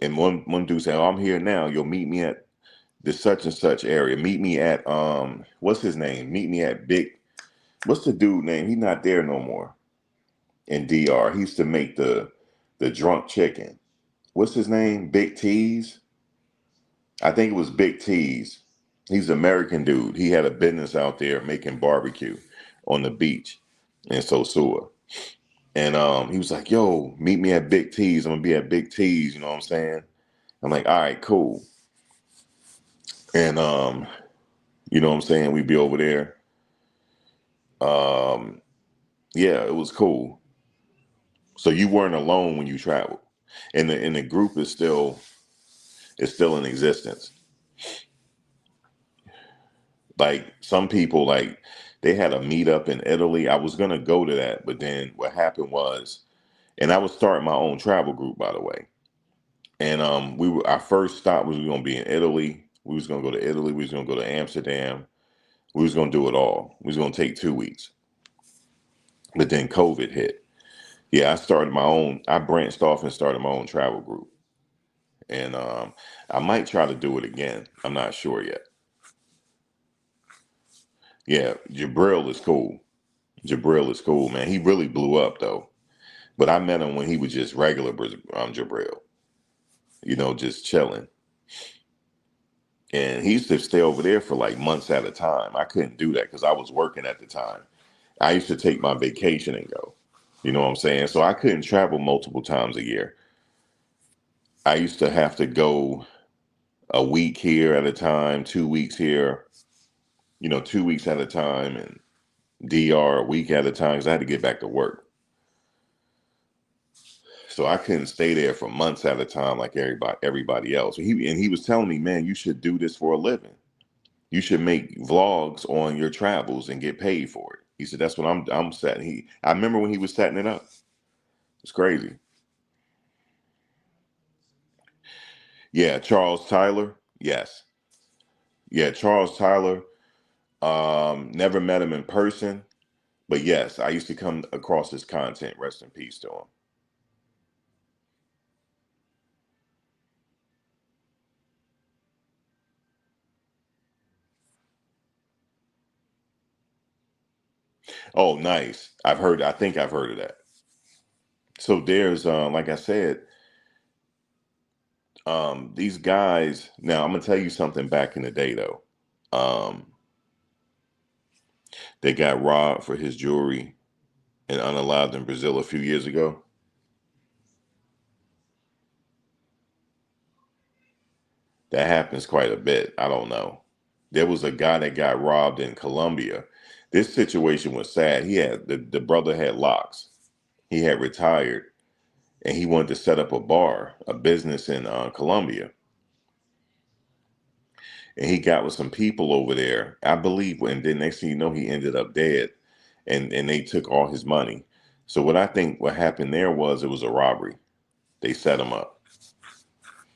And one dude said, oh, I'm here now. You'll meet me at the such and such area. Meet me at what's his name? Meet me at what's the dude name? He's not there no more in DR. He used to make the drunk chicken. What's his name? Big T's? I think it was Big T's. He's an American dude. He had a business out there making barbecue on the beach in Sosua. And he was like, yo, meet me at Big T's. I'm gonna be at Big T's, you know what I'm saying? I'm like, all right, cool. And you know what I'm saying? We'd be over there. Um, yeah, it was cool. So you weren't alone when you traveled. And the group is still in existence. Like some people, like they had a meetup in Italy. I was gonna go to that, but then what happened was, and I was starting my own travel group, by the way. And our first stop was we were gonna be in Italy. We was gonna go to Italy. We was gonna go to Amsterdam. We was gonna do it all. We was gonna take 2 weeks. But then COVID hit. Yeah, I branched off and started my own travel group. And I might try to do it again. I'm not sure yet. Yeah, Jabril is cool. Jabril is cool, man. He really blew up though. But I met him when he was just regular Jabril, just chilling. And he used to stay over there for like months at a time. I couldn't do that because I was working at the time. I used to take my vacation and go. You know what I'm saying? So I couldn't travel multiple times a year. I used to have to go a week here at a time, 2 weeks here, 2 weeks at a time, and DR a week at a time because I had to get back to work. So I couldn't stay there for months at a time like everybody else. He was telling me, man, you should do this for a living. You should make vlogs on your travels and get paid for it. He said, that's what I'm setting. I remember when he was setting it up. It's crazy. Yeah, Charles Tyler. Yes. Yeah, Charles Tyler. Never met him in person, but yes, I used to come across his content. Rest in peace to him. Oh, nice. I think I've heard of that. So there's like I said, these guys, now I'm gonna tell you something back in the day though. Um, they got robbed for his jewelry and unalived in Brazil a few years ago. That happens quite a bit. I don't know. There was a guy that got robbed in Colombia. This situation was sad. The brother had locks. He had retired and he wanted to set up a business in Colombia. And he got with some people over there, I believe, and then next thing you know, he ended up dead and they took all his money. So what I think what happened there was it was a robbery. They set him up.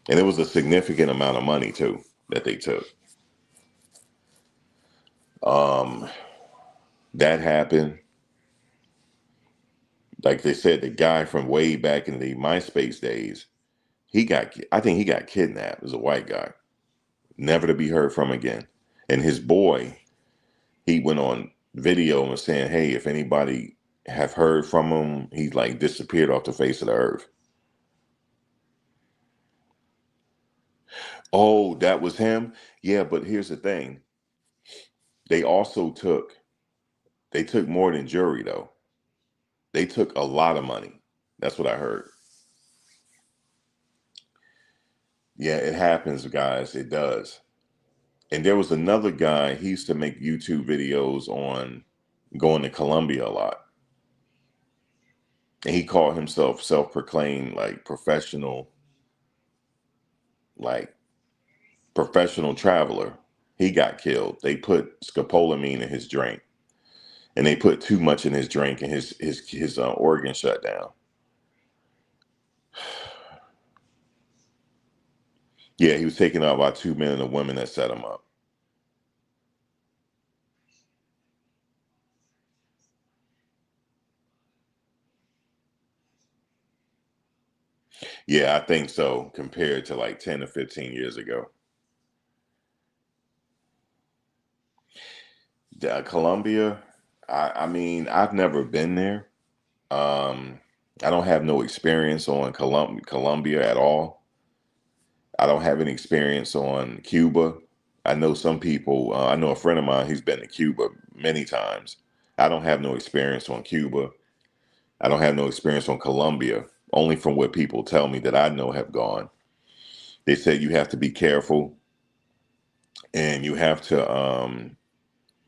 And it was a significant amount of money too that they took. Um, that happened. Like they said, the guy from way back in the MySpace days, I think he got kidnapped. It was a white guy, never to be heard from again. And his boy, he went on video and was saying, hey, if anybody have heard from him, he like disappeared off the face of the earth. Oh, that was him? Yeah, but here's the thing. They also took more than jury though. They took a lot of money. That's what I heard. Yeah, it happens, guys. It does. And there was another guy, he used to make YouTube videos on going to Colombia a lot. And he called himself self-proclaimed like professional traveler. He got killed. They put scopolamine in his drink. And they put too much in his drink and his organ shut down. Yeah, he was taken out by two men and a woman that set him up. Yeah, I think so, compared to like 10 to 15 years ago. Colombia, I mean, I've never been there. Um, I don't have no experience on Colombia at all. I don't have any experience on Cuba. I know some people, I know a friend of mine, he's been to Cuba many times. I don't have no experience on Cuba. I don't have no experience on Colombia, only from what people tell me that I know have gone. They said you have to be careful and you have to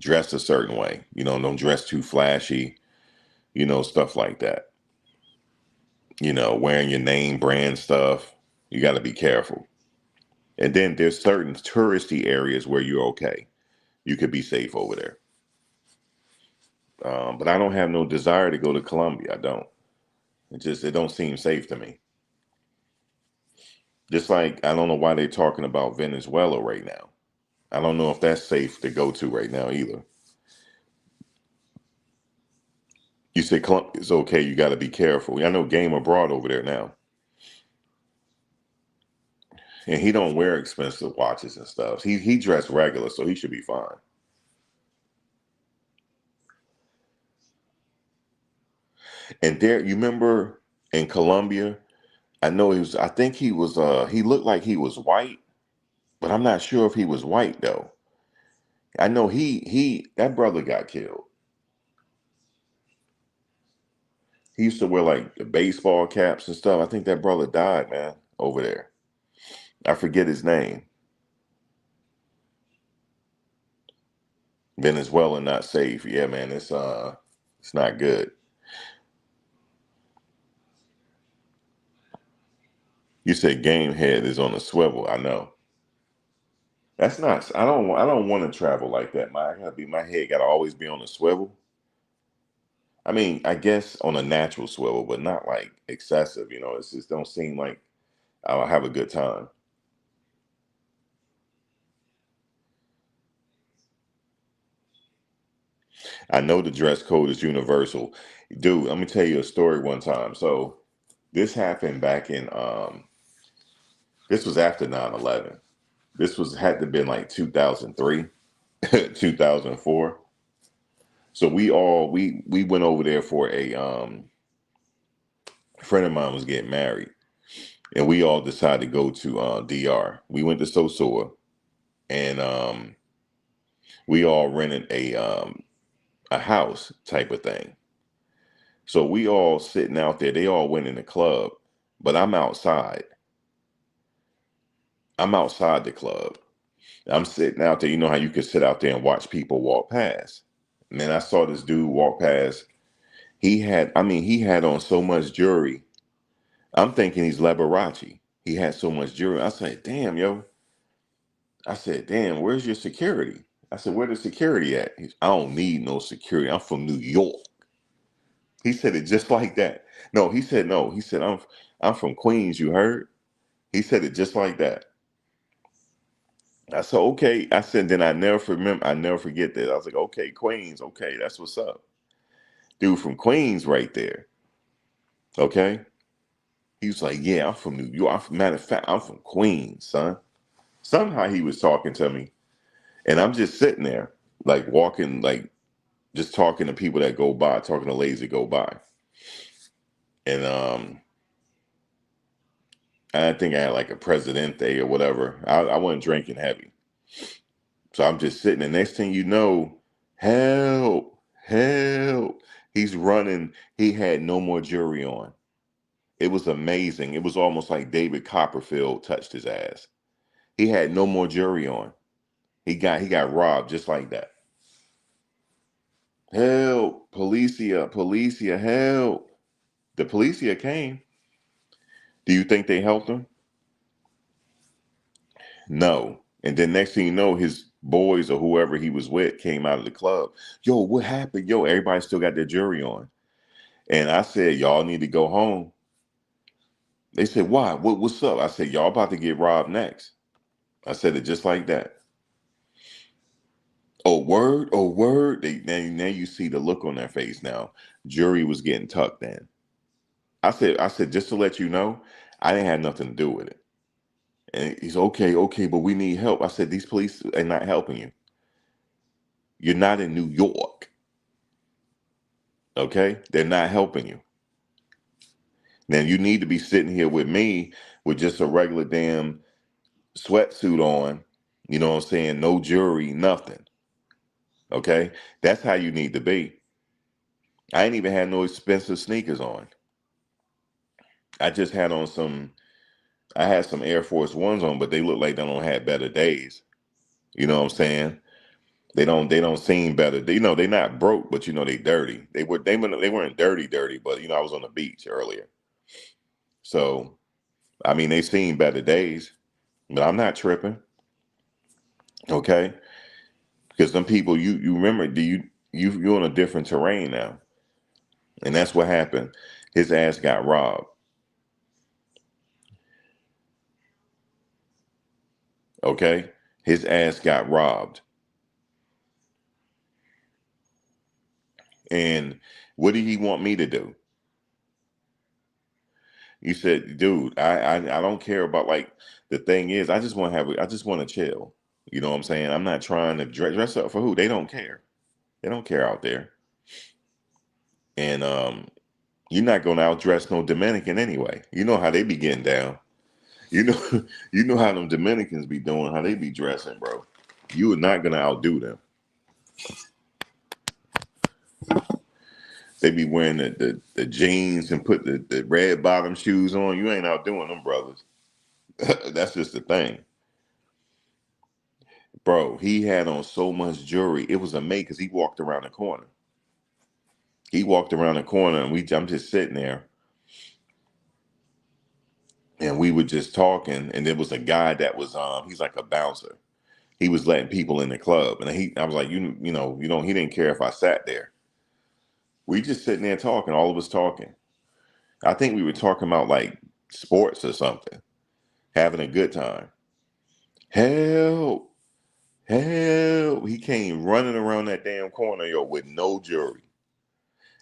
dress a certain way. Don't dress too flashy, stuff like that. Wearing your name brand stuff. You got to be careful. And then there's certain touristy areas where you're okay. You could be safe over there. But I don't have no desire to go to Colombia. I don't. It don't seem safe to me. Just like I don't know why they're talking about Venezuela right now. I don't know if that's safe to go to right now either. You say Colombia's okay, you got to be careful. I know Game abroad over there now, and he don't wear expensive watches and stuff. He dressed regular, so he should be fine. And there, you remember in Colombia, I know he was. I think he was. He looked like he was white, but I'm not sure if he was white though. I know he that brother got killed. He used to wear like the baseball caps and stuff. I think that brother died, man, over there. I forget his name. Venezuela not safe. Yeah, man, it's not good. You said game head is on a swivel. I know. That's not. I don't want to travel like that. My head got to always be on a swivel. I mean, I guess on a natural swivel, but not like excessive. It just don't seem like I'll have a good time. I know the dress code is universal, dude. Let me tell you a story one time. So this happened back in this was after 9/11. This was had to been like 2003, 2004. So we went over there for a friend of mine was getting married, and we all decided to go to DR. We went to Sosoa, and we all rented a house type of thing. So we all sitting out there. They all went in the club, but I'm outside. I'm outside the club. I'm sitting out there. You know how you could sit out there and watch people walk past. And then I saw this dude walk past. He had on so much jewelry. I'm thinking he's Liberace. He had so much jewelry. I said, damn, yo. I said, damn, where's your security? I said, where the security at? I don't need no security. I'm from New York. He said it just like that. No, he said no. He said, I'm from Queens, you heard? He said it just like that. I said, okay. I said, then I never forget that. I was like, okay, Queens, okay, that's what's up. Dude from Queens right there. Okay. He was like, yeah, I'm from New York. Matter of fact, I'm from Queens, son. Somehow he was talking to me. And I'm just sitting there, like walking, like just talking to people that go by, talking to ladies that go by. And I think I had like a Presidente or whatever. I wasn't drinking heavy. So I'm just sitting there. Next thing you know, help, help. He's running. He had no more jury on. It was amazing. It was almost like David Copperfield touched his ass. He had no more jury on. He got robbed just like that. Help, Policia, Policia, help. The Policia came. Do you think they helped him? No. And then next thing you know, his boys or whoever he was with came out of the club. Yo, what happened? Yo, everybody still got their jury on. And I said, y'all need to go home. They said, why? What's up? I said, y'all about to get robbed next. I said it just like that. Oh, word? Oh, word? Now you see the look on their face now. Jury was getting tucked in. I said, just to let you know, I didn't have nothing to do with it. And he's okay, but we need help. I said, these police are not helping you. You're not in New York. Okay? They're not helping you. Now you need to be sitting here with me with just a regular damn sweatsuit on. You know what I'm saying? No jury, nothing. Okay? That's how you need to be. I ain't even had no expensive sneakers on. I just had on I had some Air Force Ones on, but they look like they don't have better days. You know what I'm saying? They don't seem better. They're not broke, but they dirty. They weren't dirty, but I was on the beach earlier. So I mean they seen better days, but I'm not tripping. Okay? Because them people you remember, you're on a different terrain now. And that's what happened. His ass got robbed. Okay? His ass got robbed. And what did he want me to do? You said, dude, I don't care about like the thing is, I just want to chill. You know what I'm saying? I'm not trying to dress up for who. They don't care. They don't care out there. And you're not gonna outdress no Dominican anyway. You know how they be getting down. You know, you know how them Dominicans be doing, how they be dressing, bro. You are not gonna outdo them. They be wearing the jeans and put the red bottom shoes on. You ain't outdoing them brothers. That's just the thing. Bro, he had on so much jewelry. It was amazing because he walked around the corner. He walked around the corner and I'm just sitting there and we were just talking. And there was a guy that was he's like a bouncer. He was letting people in the club. And I was like, he didn't care if I sat there. We just sitting there talking, all of us talking. I think we were talking about like sports or something, having a good time. Help, help. He came running around that damn corner, yo, with no jewelry.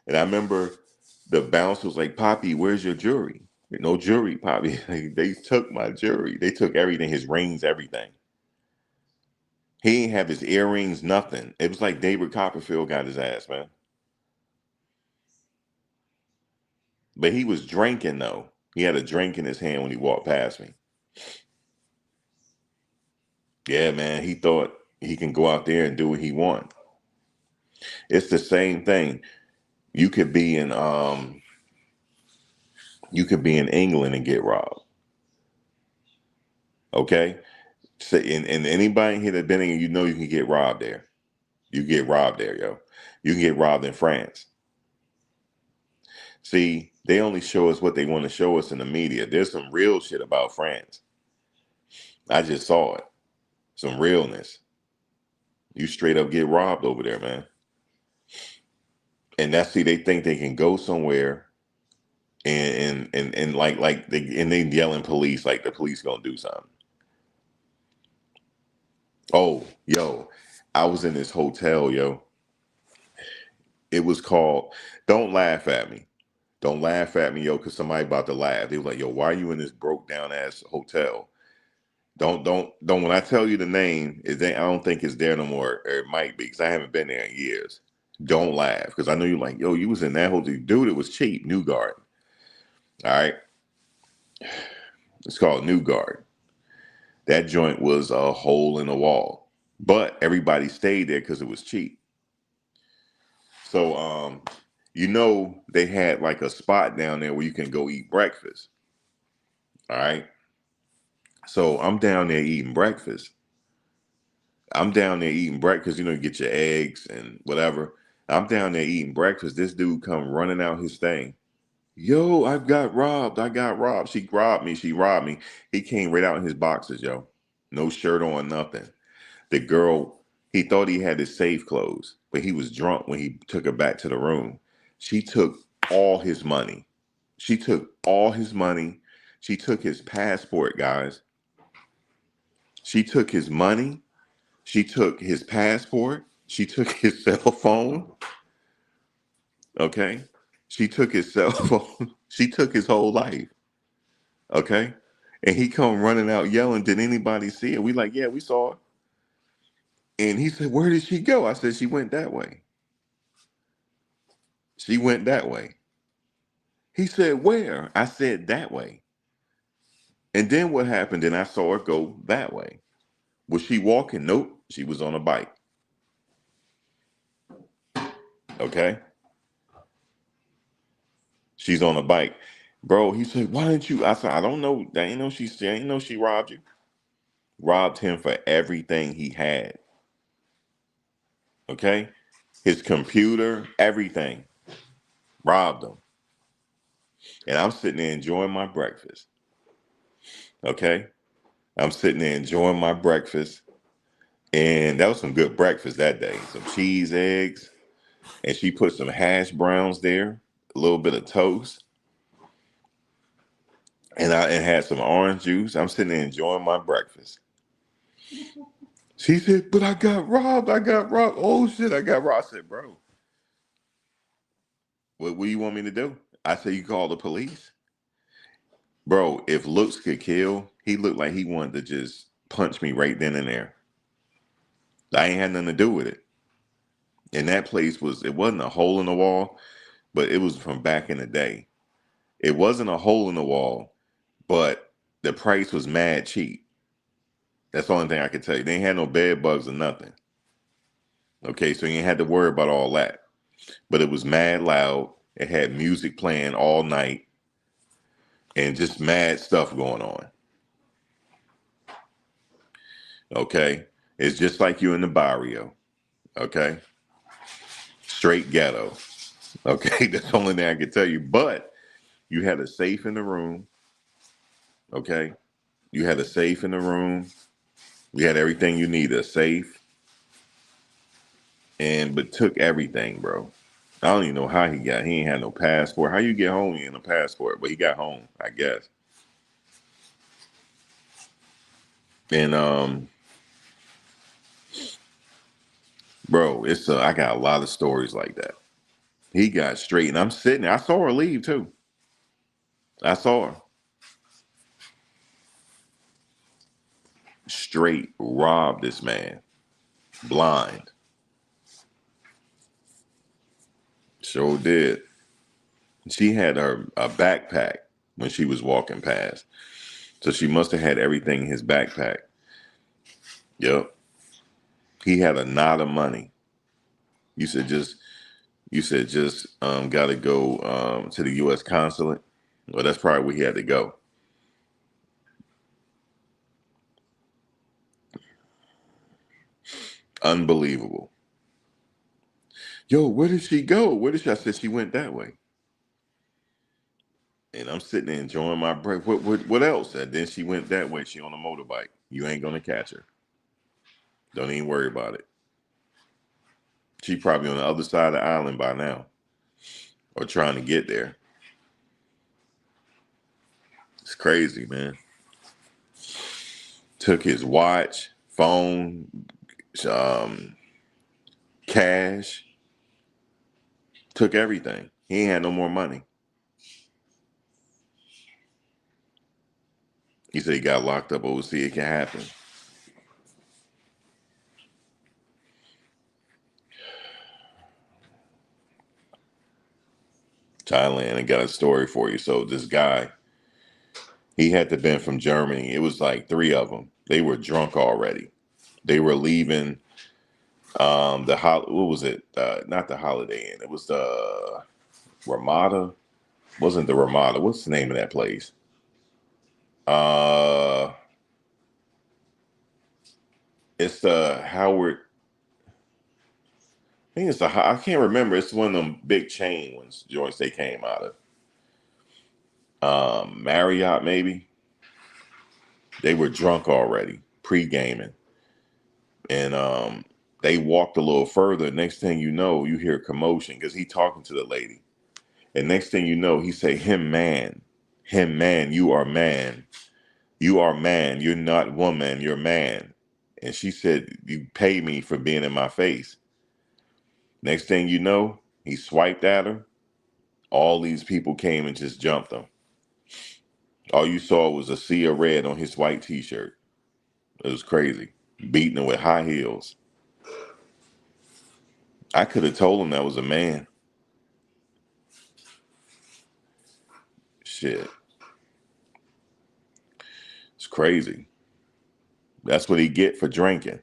And I remember the bouncer was like, Poppy, where's your jewelry? No jewelry, Poppy. Like, they took my jewelry. They took everything, his rings, everything. He didn't have his earrings, nothing. It was like David Copperfield got his ass, man. But he was drinking, though. He had a drink in his hand when he walked past me. Yeah, man, he thought he can go out there and do what he want. It's the same thing. You could be in England and get robbed. Okay? So, and anybody here that been in, you can get robbed there. You get robbed there, yo. You can get robbed in France. See, they only show us what they want to show us in the media. There's some real shit about France. I just saw it. Some realness. You straight up get robbed over there, man. And they think they can go somewhere and they yelling police like the police gonna do something. Oh, yo, I was in this hotel, yo. It was called Don't Laugh at Me. Don't laugh at me, yo, because somebody about to laugh. They were like, yo, why are you in this broke down ass hotel? Don't. When I tell you the name, I don't think it's there no more. Or it might be because I haven't been there in years. Don't laugh because I know you're like, yo, you was in that hotel, dude. It was cheap, New Garden. All right, It's called New Guard. That joint was a hole in the wall, but everybody stayed there because it was cheap. So, they had like a spot down there where you can go eat breakfast. All right. So I'm down there eating breakfast. You get your eggs and whatever. I'm down there eating breakfast. This dude come running out his thing. Yo, I got robbed. I got robbed. She robbed me. She robbed me. He came right out in his boxers, yo. No shirt on, nothing. The girl, he thought he had his safe closed, but he was drunk when he took her back to the room. She took all his money. She took all his money. She took his passport, guys. She took his money. She took his passport. She took his cell phone. Okay. She took his cell phone. She took his whole life. Okay. And he come running out yelling, did anybody see it? We like, yeah, we saw her. And he said, where did she go? I said, she went that way. She went that way. He said, where? I said, that way. And then what happened? Then I saw her go that way. Was she walking? Nope. She was on a bike. Okay. She's on a bike. Bro, he said, why didn't you? I said, I don't know. I ain't know she robbed you. Robbed him for everything he had. Okay? His computer, everything. Robbed him. And I'm sitting there enjoying my breakfast. Okay? I'm sitting there enjoying my breakfast. And that was some good breakfast that day. Some cheese, eggs, and she put some hash browns there, a little bit of toast, and I had some orange juice. I'm sitting there enjoying my breakfast. She said, but I got robbed. I got robbed. Oh shit, I got robbed. I said, bro, what do you want me to do? I said, you call the police. Bro, if looks could kill, he looked like he wanted to just punch me right then and there. I ain't had nothing to do with it. And that place it wasn't a hole in the wall, but it was from back in the day. It wasn't a hole in the wall, but the price was mad cheap. That's the only thing I could tell you. They ain't had no bed bugs or nothing. Okay, so you ain't had to worry about all that. But it was mad loud. It had music playing all night and just mad stuff going on. Okay, it's just like you in the barrio. Okay, straight ghetto. Okay, that's the only thing I can tell you. But you had a safe in the room. Okay, you had a safe in the room. You had everything you need, a safe, but took everything, bro. I don't even know how he ain't had no passport. How you get home in a passport? But he got home, I guess. And bro, I got a lot of stories like that. He got straight, and I'm sitting there. I saw her leave too. I saw her straight rob this man, blind. Sure did. She had a backpack when she was walking past, so she must have had everything in his backpack. Yep. He had a knot of money. You said just got to go to the U.S. consulate. Well, that's probably where he had to go. Unbelievable. Yo, where did she go? I said she went that way. And I'm sitting there enjoying my break. What else? And then she went that way. She on a motorbike. You ain't gonna catch her. Don't even worry about it. She probably on the other side of the island by now, or trying to get there. It's crazy, man. Took his watch, phone, um, cash. Took everything. He ain't had no more money. He said he got locked up overseas. It can happen. Thailand. I got a story for you. So this guy, He had to been from Germany. It was like three of them. They were drunk already. They were leaving what was it? Not the Holiday Inn. It was the Ramada. Wasn't the Ramada? What's the name of that place? Uh, it's the Howard. I think it's the. I can't remember. It's one of them big chain ones. Joints they came out of. Marriott maybe. They were drunk already, pre-gaming, and they walked a little further. Next thing you know, you hear commotion because he talking to the lady, and next thing you know, he say, him man, you are man. You are man. You're not woman. You're man. And she said, you pay me for being in my face. Next thing you know, he swiped at her. All these people came and just jumped him. All you saw was a sea of red on his white t-shirt. It was crazy. Beating him with high heels. I could have told him that was a man. Shit. It's crazy. That's what he get for drinking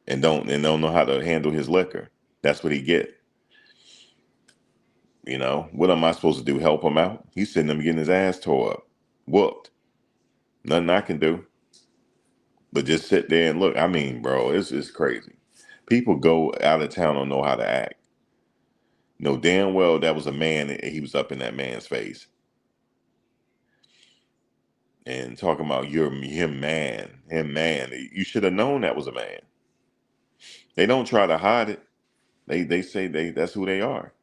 and don't know how to handle his liquor. That's what he get. You know, what am I supposed to do? Help him out? He's sitting there getting his ass tore up, whooped. Nothing I can do but just sit there and look. I mean, bro, it's crazy. People go out of town don't know how to act. Know damn well that was a man and he was up in that man's face. And talking about him man. You should have known that was a man. They don't try to hide it. They say that's who they are.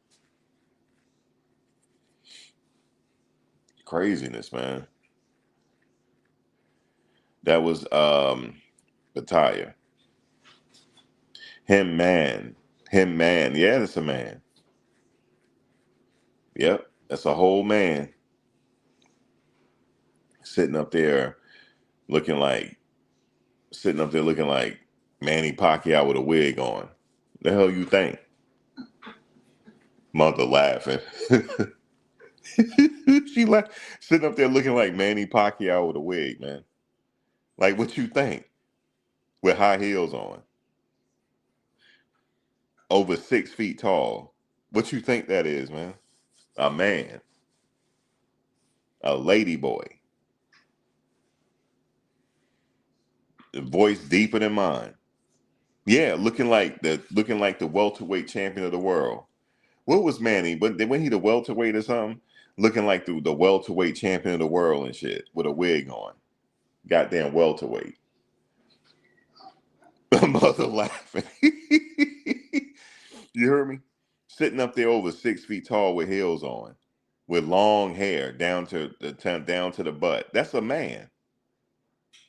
Craziness, man. That was Bataya. Him man. Him man. Yeah, that's a man. Yep. That's a whole man. Sitting up there looking like Manny Pacquiao with a wig on. The hell you think? Mother laughing. She sitting up there looking like Manny Pacquiao with a wig, man. Like what you think? With high heels on. Over 6 feet tall. What you think that is, man? A man. A lady boy. Voice deeper than mine. Yeah, looking like the welterweight champion of the world. What was Manny? But when he the welterweight or something, looking like the welterweight champion of the world and shit with a wig on. Goddamn welterweight. Mother laughing. You heard me? Sitting up there over 6 feet tall with heels on, with long hair down to the butt. That's a man.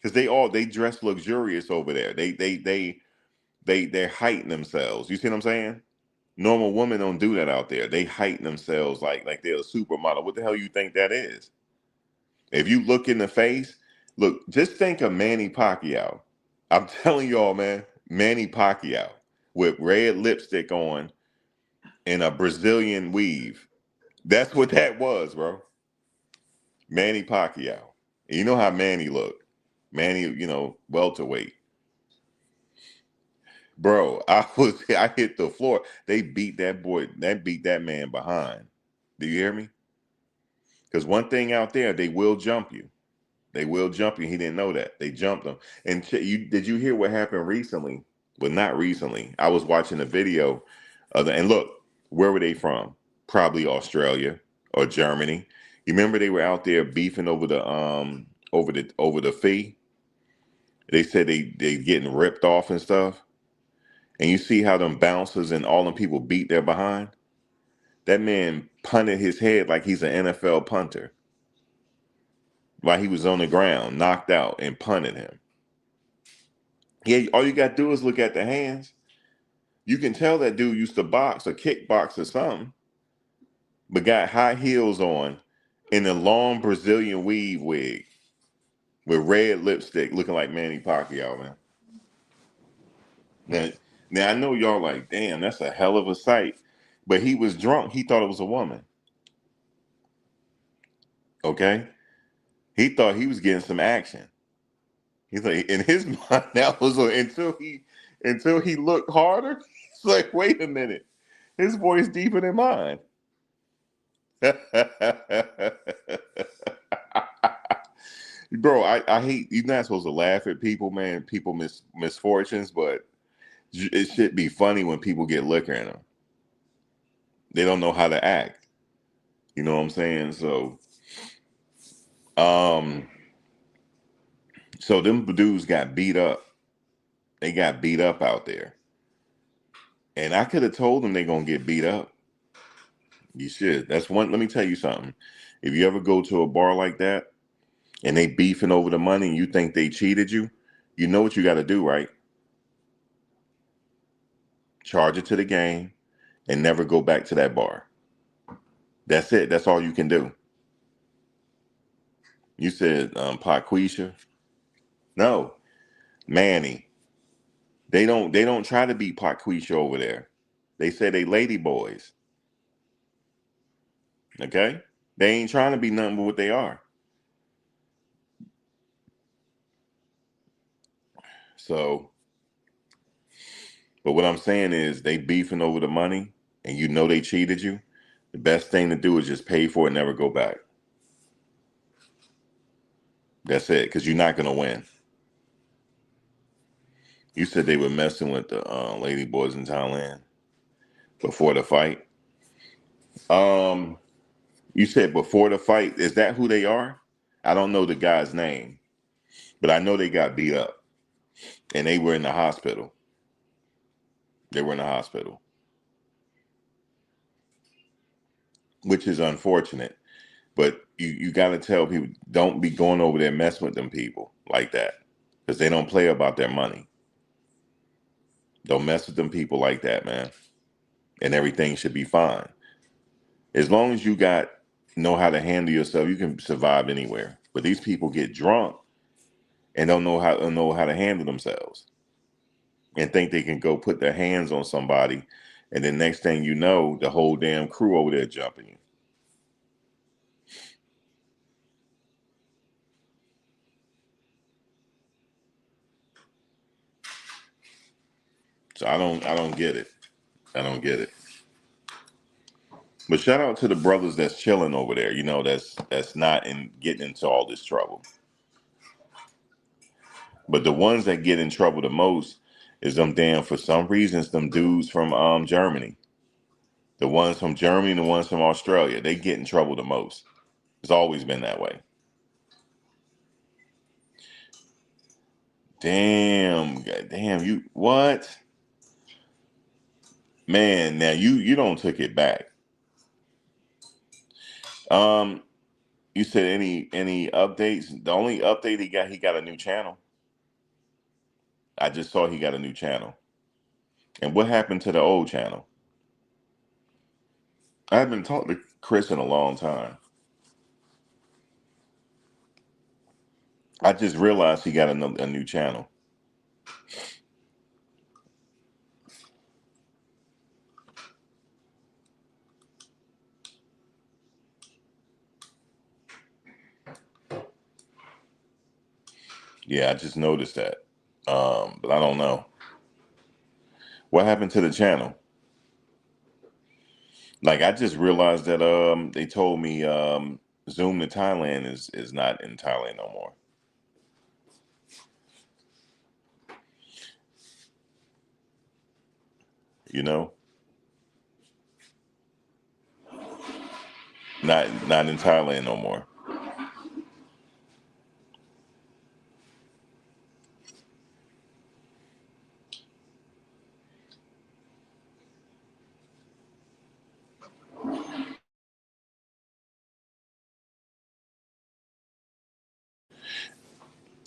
Because they dress luxurious over there. They're heighten themselves. You see what I'm saying? Normal women don't do that out there. They heighten themselves like they're a supermodel. What the hell you think that is? If you look in the face, look, just think of Manny Pacquiao. I'm telling y'all, man, Manny Pacquiao with red lipstick on and a Brazilian weave. That's what that was, bro. Manny Pacquiao. And you know how Manny looked. Manny, welterweight. Bro, I hit the floor. They beat that man behind. Do you hear me? Because one thing out there, they will jump you. They will jump you. He didn't know that. They jumped him. And did you hear what happened recently? Well, not recently. I was watching a video and look, where were they from? Probably Australia or Germany. You remember they were out there beefing over the fee? They said they getting ripped off and stuff. And you see how them bouncers and all them people beat their behind? That man punted his head like he's an NFL punter. While he was on the ground, knocked out, and punted him. Yeah, all you got to do is look at the hands. You can tell that dude used to box or kickbox or something, but got high heels on in a long Brazilian weave wig with red lipstick looking like Manny Pacquiao, man. Now I know y'all like, damn, that's a hell of a sight. But he was drunk. He thought it was a woman. Okay? He thought he was getting some action. He's like, in his mind, that was until he looked harder. He's like, wait a minute, his voice deeper than mine. Bro, I hate, you're not supposed to laugh at people, man. People misfortunes, but it should be funny when people get liquor in them. They don't know how to act. You know what I'm saying? Um, so them dudes got beat up. They got beat up out there. And I could have told them they're gonna get beat up. You should. That's one. Let me tell you something. If you ever go to a bar like that and they beefing over the money and you think they cheated you, you know what you got to do, right? Charge it to the game and never go back to that bar. That's it. That's all you can do. You said Paquisha. No, Manny. They don't try to be Paquisha over there. They say they lady boys. Okay? They ain't trying to be nothing but what they are. So, but what I'm saying is they beefing over the money and you know they cheated you. The best thing to do is just pay for it and never go back. That's it, because you're not gonna win. You said they were messing with the lady boys in Thailand before the fight. Um, you said before the fight. Is that who they are? I don't know the guy's name, but I know they got beat up and they were in the hospital. They were in the hospital, which is unfortunate. But you got to tell people, don't be going over there messing with them people like that, because they don't play about their money. Don't mess with them people like that, man. And everything should be fine. As long as you know how to handle yourself, you can survive anywhere. But these people get drunk and don't know how to handle themselves and think they can go put their hands on somebody, and then next thing you know, the whole damn crew over there jumping you. So I don't get it. I don't get it. But shout out to the brothers that's chilling over there. That's not getting into all this trouble. But the ones that get in trouble the most is them damn, for some reasons, them dudes from Germany. The ones from Germany and the ones from Australia, they get in trouble the most. It's always been that way. Damn, goddamn, you what? Man, now you don't took it back. Um, you said any updates? The only update he got a new channel. I just saw he got a new channel. And what happened to the old channel? I haven't talked to Chris in a long time. I just realized he got a new channel. Yeah, I just noticed that. But I don't know. What happened to the channel? Like, I just realized that they told me Zoom to Thailand is not in Thailand no more. You know? Not in Thailand no more.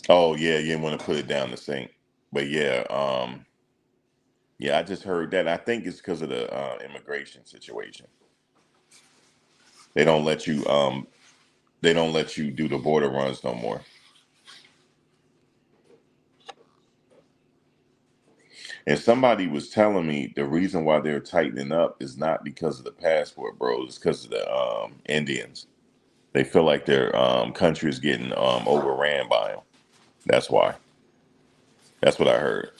Oh yeah, you didn't want to put it down the sink. But yeah, yeah, I just heard that. I think it's because of the immigration situation. They don't let you do the border runs no more. And somebody was telling me the reason why they're tightening up is not because of the passport, bro. It's because of the Indians. They feel like their country is getting overran by them. That's why. That's what I heard.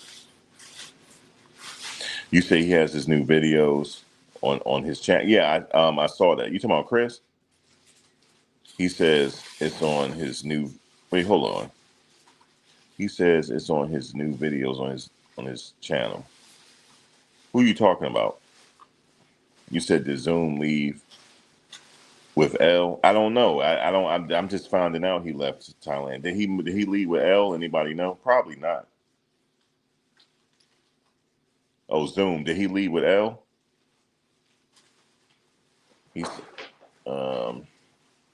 You say he has his new videos on his channel. Yeah, I saw that. You talking about Chris? He says it's on his new. Wait, hold on. He says it's on his new videos on his channel. Who you talking about? You said the Zoom leave with L. I don't know. I don't. I'm just finding out he left Thailand. Did he leave with L? Anybody know? Probably not. Oh, Zoom. Did he leave with L? He's um.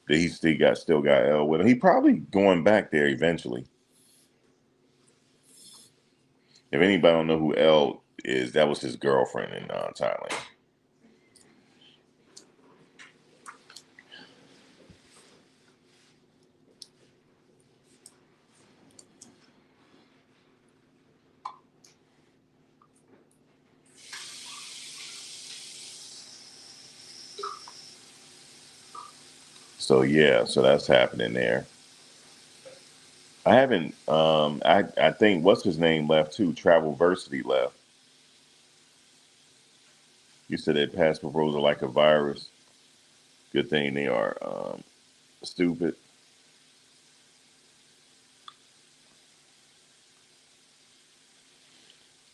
Did he still got L with him? He probably going back there eventually. If anybody don't know who L is, that was his girlfriend in Thailand. So yeah, so that's happening there. I haven't. I think what's his name left too. Travelversity left. You said that passport bros are like a virus. Good thing they are stupid.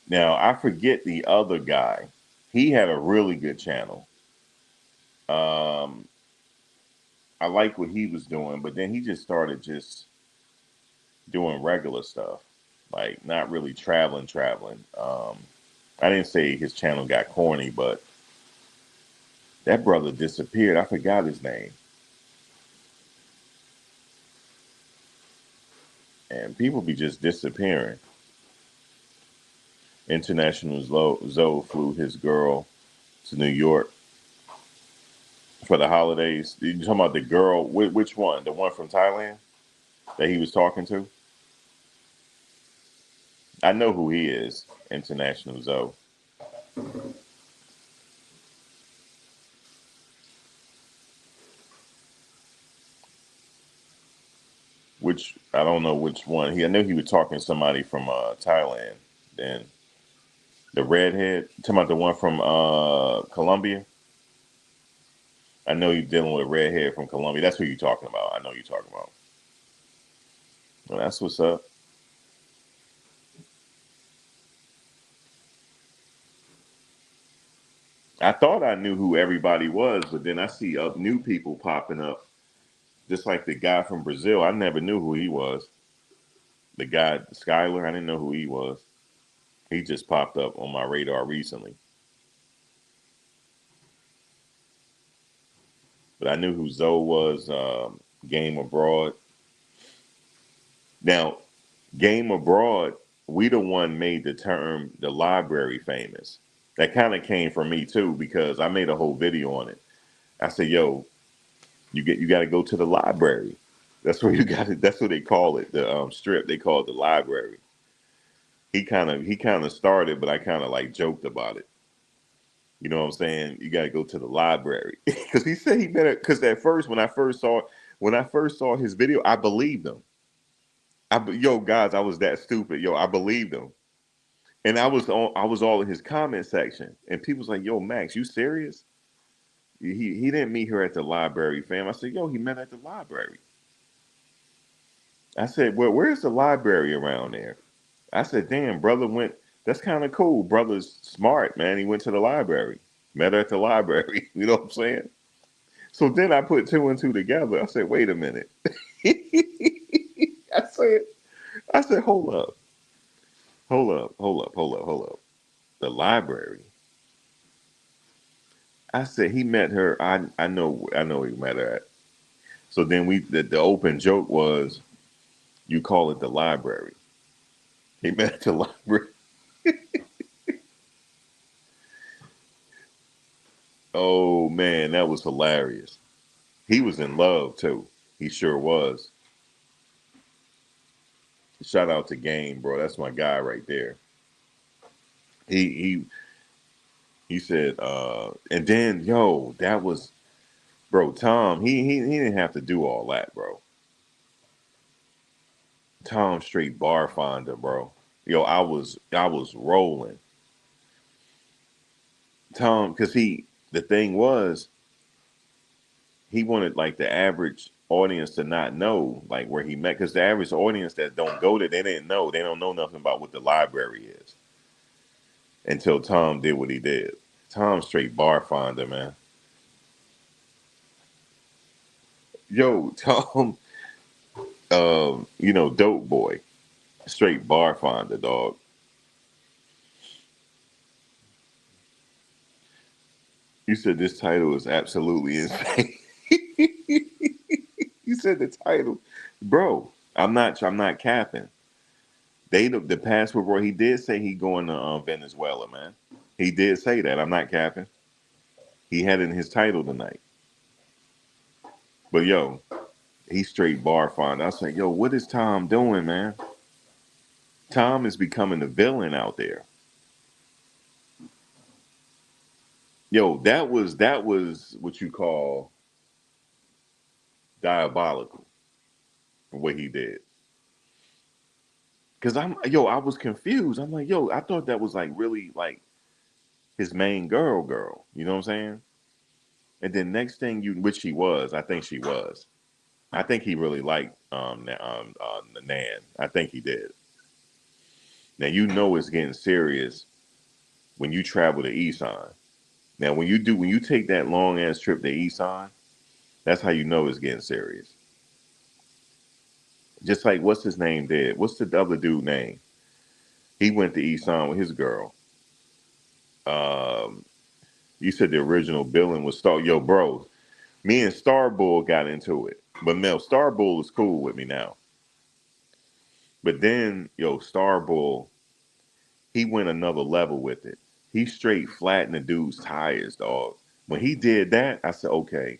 Now I forget the other guy. He had a really good channel. Um, I like what he was doing, but then he just started just doing regular stuff, like not really traveling. I didn't say his channel got corny, but that brother disappeared. I forgot his name. And people be just disappearing. International Zoe flew his girl to New York for the holidays. You talking about the girl? Which one? The one from Thailand that he was talking to? I know who he is. International Zoe. Which I don't know which one. I know he was talking to somebody from Thailand. Then the redhead. Talking about the one from Colombia. I know you're dealing with a redhead from Colombia. That's who you're talking about. I know you're talking about. Well, that's what's up. I thought I knew who everybody was, but then I see new people popping up, just like the guy from Brazil. I never knew who he was. The guy, Skyler, I didn't know who he was. He just popped up on my radar recently. But I knew who Zoe was, Game Abroad. Now, Game Abroad, we the one made the term the library famous. That kind of came from me too, because I made a whole video on it. I said, yo, you got to go to the library. That's where you got it. That's what they call it. The strip they call it the library. He kind of started, but I kind of like joked about it. You know what I'm saying? You got to go to the library because he said he met it. Because at first, when I first saw his video, I believed him. Yo, guys, I was that stupid. Yo, I believed him, and I was all in his comment section, and people was like, "Yo, Max, you serious? He didn't meet her at the library, fam." I said, "Yo, he met at the library." I said, "Well, where's the library around there?" I said, "Damn, brother went. That's kind of cool. Brother's smart, man. He went to the library, met her at the library." You know what I'm saying? So then I put two and two together. I said, "Wait a minute." I said, "I said, hold up. The library." I said, "He met her. I know he met her at." So then the open joke was, "You call it the library." He met at the library. Oh man, that was hilarious. He was in love too. He sure was. Shout out to Game, bro. That's my guy right there. He he said, and then yo, that was Bro, Tom, he didn't have to do all that, bro. Tom straight bar finder, bro. Yo, I was rolling. Tom, because the thing was, he wanted like the average audience to not know like where he met, because the average audience that don't go there, they don't know nothing about what the library is until Tom did what he did. Tom straight bar finder, man. Yo, Tom, dope boy, straight bar finder, dog. You said this title is absolutely insane. You said the title, bro. I'm not capping. The passport, bro. He did say he going to Venezuela, man. He did say that. I'm not capping. He had it in his title tonight. But yo, he straight bar fine. I was like, yo, what is Tom doing, man? Tom is becoming the villain out there. Yo, that was what you call diabolical for what he did. Cause I was confused. I'm like, yo, I thought that was like really like his main girl. You know what I'm saying? And then next thing which she was, I think she was. I think he really liked Nan. I think he did. Now you know it's getting serious when you travel to Isan. Now when you take that long ass trip to Isan, that's how you know it's getting serious. Just like what's his name did? What's the other dude name? He went to Isan with his girl. Um, you said the original billing was Star. Yo, bro, me and Starbull got into it, but Mel Starbull is cool with me now. But then, yo, Starbull, he went another level with it. He straight flattened the dude's tires, dog. When he did that, I said, okay,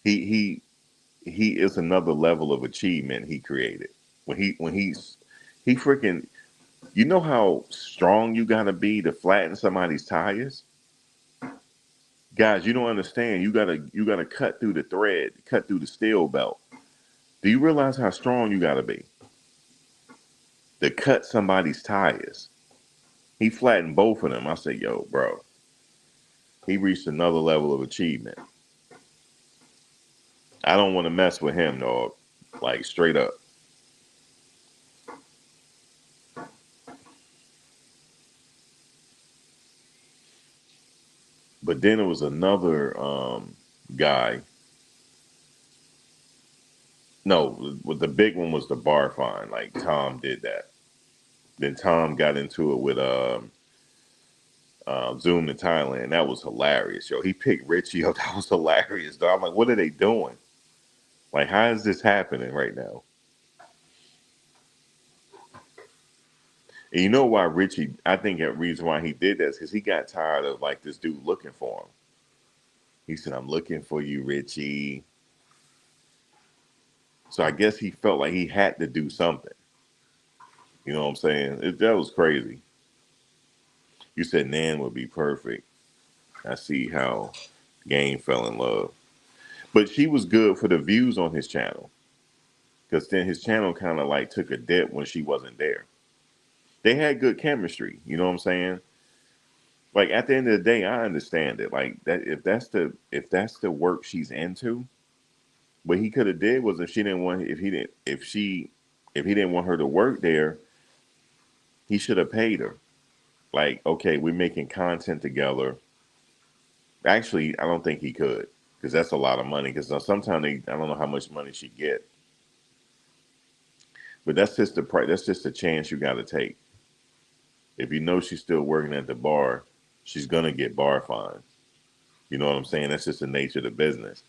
he he he is another level of achievement he created. He freaking, you know how strong you gotta be to flatten somebody's tires? Guys, you don't understand. You gotta cut through the thread, cut through the steel belt. Do you realize how strong you gotta be to cut somebody's tires? He flattened both of them. I said, yo, bro, he reached another level of achievement. I don't want to mess with him, dog. Like straight up. But then it was another guy. No, the big one was the bar fine. Like Tom did that. Then Tom got into it with Zoom to Thailand. That was hilarious, yo. He picked Richie up. That was hilarious, dog. I'm like, what are they doing? Like, how is this happening right now? And you know why Richie? I think the reason why he did that is because he got tired of like this dude looking for him. He said, "I'm looking for you, Richie." So I guess he felt like he had to do something. You know what I'm saying? That was crazy. You said Nan would be perfect. I see how Game fell in love. But she was good for the views on his channel. Because then his channel kind of like took a dip when she wasn't there. They had good chemistry. You know what I'm saying? Like at the end of the day, I understand it. Like that if that's the work she's into, what he could have did was if he didn't want her to work there, he should have paid her. Like, okay, we're making content together. Actually, I don't think he could because that's a lot of money. Because sometimes I don't know how much money she get, but that's just the price. That's just a chance you got to take. If you know she's still working at the bar, she's gonna get bar fines. You know what I'm saying? That's just the nature of the business.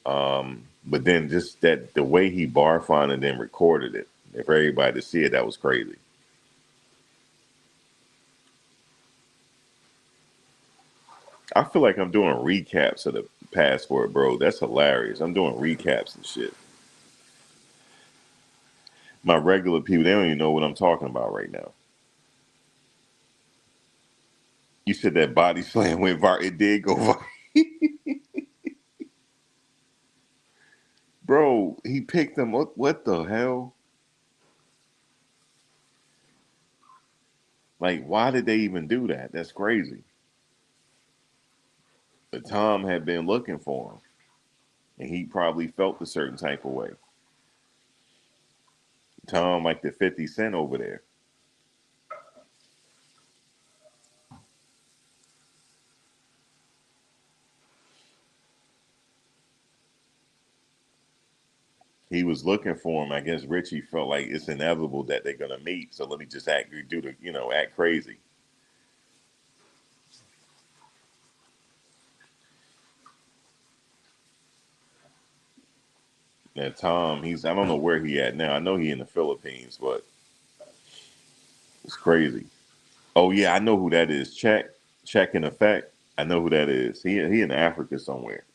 But then just that the way he bar fined and then recorded it, and for everybody to see it, that was crazy. I feel like I'm doing recaps of the passport, bro. That's hilarious. I'm doing recaps and shit. My regular people, they don't even know what I'm talking about right now. You said that body slam went viral. It did go viral. Bro, he picked them. What the hell? Like, why did they even do that? That's crazy. But Tom had been looking for him, and he probably felt a certain type of way. Tom, like the 50 Cent over there. He was looking for him. I guess Richie felt like it's inevitable that they're gonna meet. So let me just act crazy. And Tom, I don't know where he at now. I know he in the Philippines, but it's crazy. Oh yeah, I know who that is. Check in effect. I know who that is. He in Africa somewhere.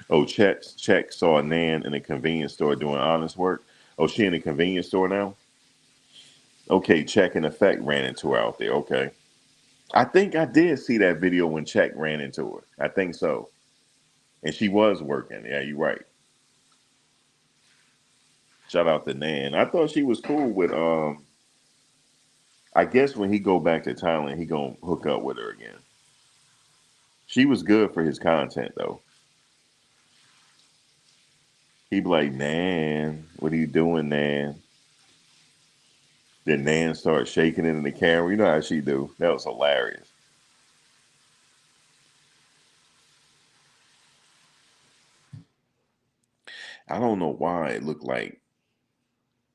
Oh, check saw Nan in a convenience store doing honest work. Oh, she in a convenience store now? Okay, check in effect ran into her out there. Okay. I think I did see that video when Check ran into her. I think so. And she was working. Yeah, you're right. Shout out to Nan. I thought she was cool with I guess when he go back to Thailand, he gonna hook up with her again. She was good for his content though. He be like, Nan, what are you doing, Nan? Then Nan started shaking it in the camera. You know how she do. That was hilarious. I don't know why it looked like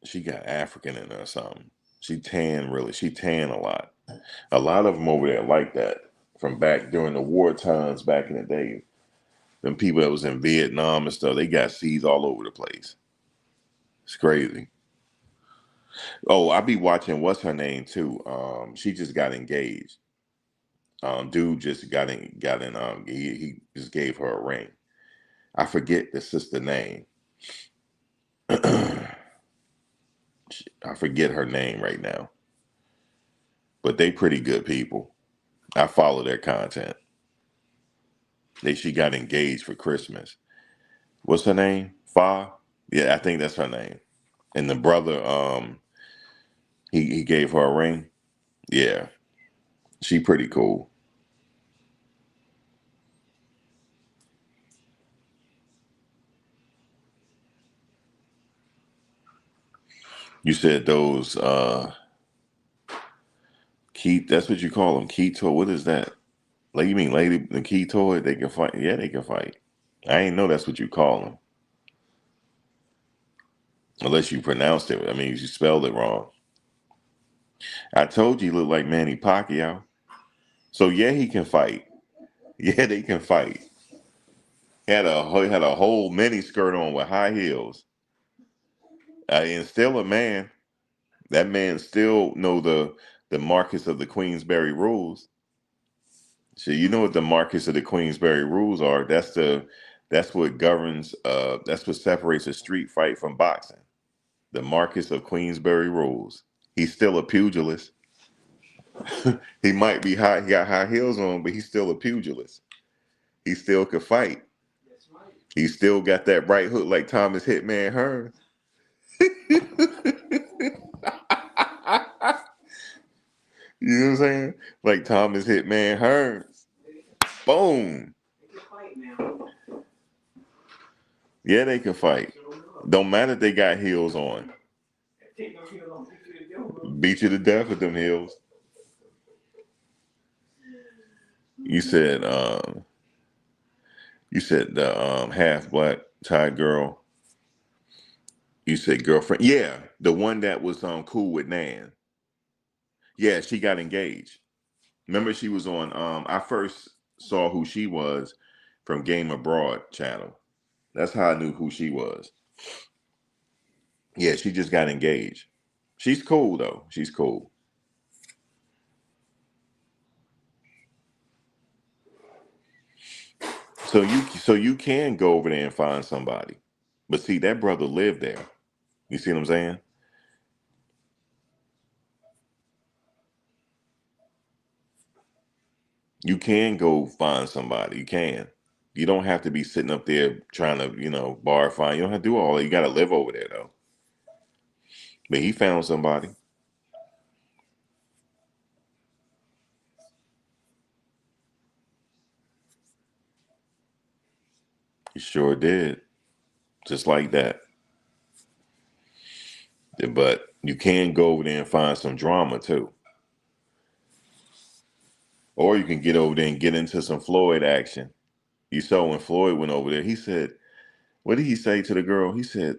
she got African in her or something. She tan really. She tan a lot. A lot of them over there like that from back during the war times back in the day. Them people that was in Vietnam and stuff, they got seeds all over the place. It's crazy. Oh, I be watching what's her name too. She just got engaged. Dude just got in he just gave her a ring. I forget the sister name. I forget her name right now. But they pretty good people. I follow their content. She got engaged for Christmas. What's her name? Fa? Yeah, I think that's her name. And the brother, he gave her a ring. Yeah, she pretty cool. You said those Keith, that's what you call them, keto. What is that? Like you mean lady the keto? They can fight. Yeah, they can fight. I ain't know that's what you call them. Unless you pronounced it. I mean, you spelled it wrong. I told you he looked like Manny Pacquiao. So yeah, he can fight. Yeah, they can fight. He had a whole mini skirt on with high heels. And still a man. That man still know the Marcus of the Queensberry rules. So you know what the Marcus of the Queensberry rules are. That's what governs that's what separates a street fight from boxing. The Marcus of Queensberry rules. He's still a pugilist. He might be high, he got high heels on, but he's still a pugilist. He still could fight. He still got that right hook like Thomas Hitman Hearns. You know what I'm saying? Like Thomas Hitman Hearns. Boom. Yeah, they can fight. Don't matter if they got heels on. Beat you to death with them heels. You said the half black Thai girl. You said girlfriend. Yeah, the one that was cool with Nan. Yeah, she got engaged. Remember she was on I first saw who she was from Game Abroad channel. That's how I knew who she was. Yeah, she just got engaged. She's cool though. She's cool. So you can go over there and find somebody. But see, that brother lived there. You see what I'm saying? You can go find somebody. You can. You don't have to be sitting up there trying to, bar find. You don't have to do all that. You got to live over there though. But he found somebody. He sure did. Just like that. But you can go over there and find some drama too. Or you can get over there and get into some Floyd action. You saw when Floyd went over there, he said, what did he say to the girl? He said,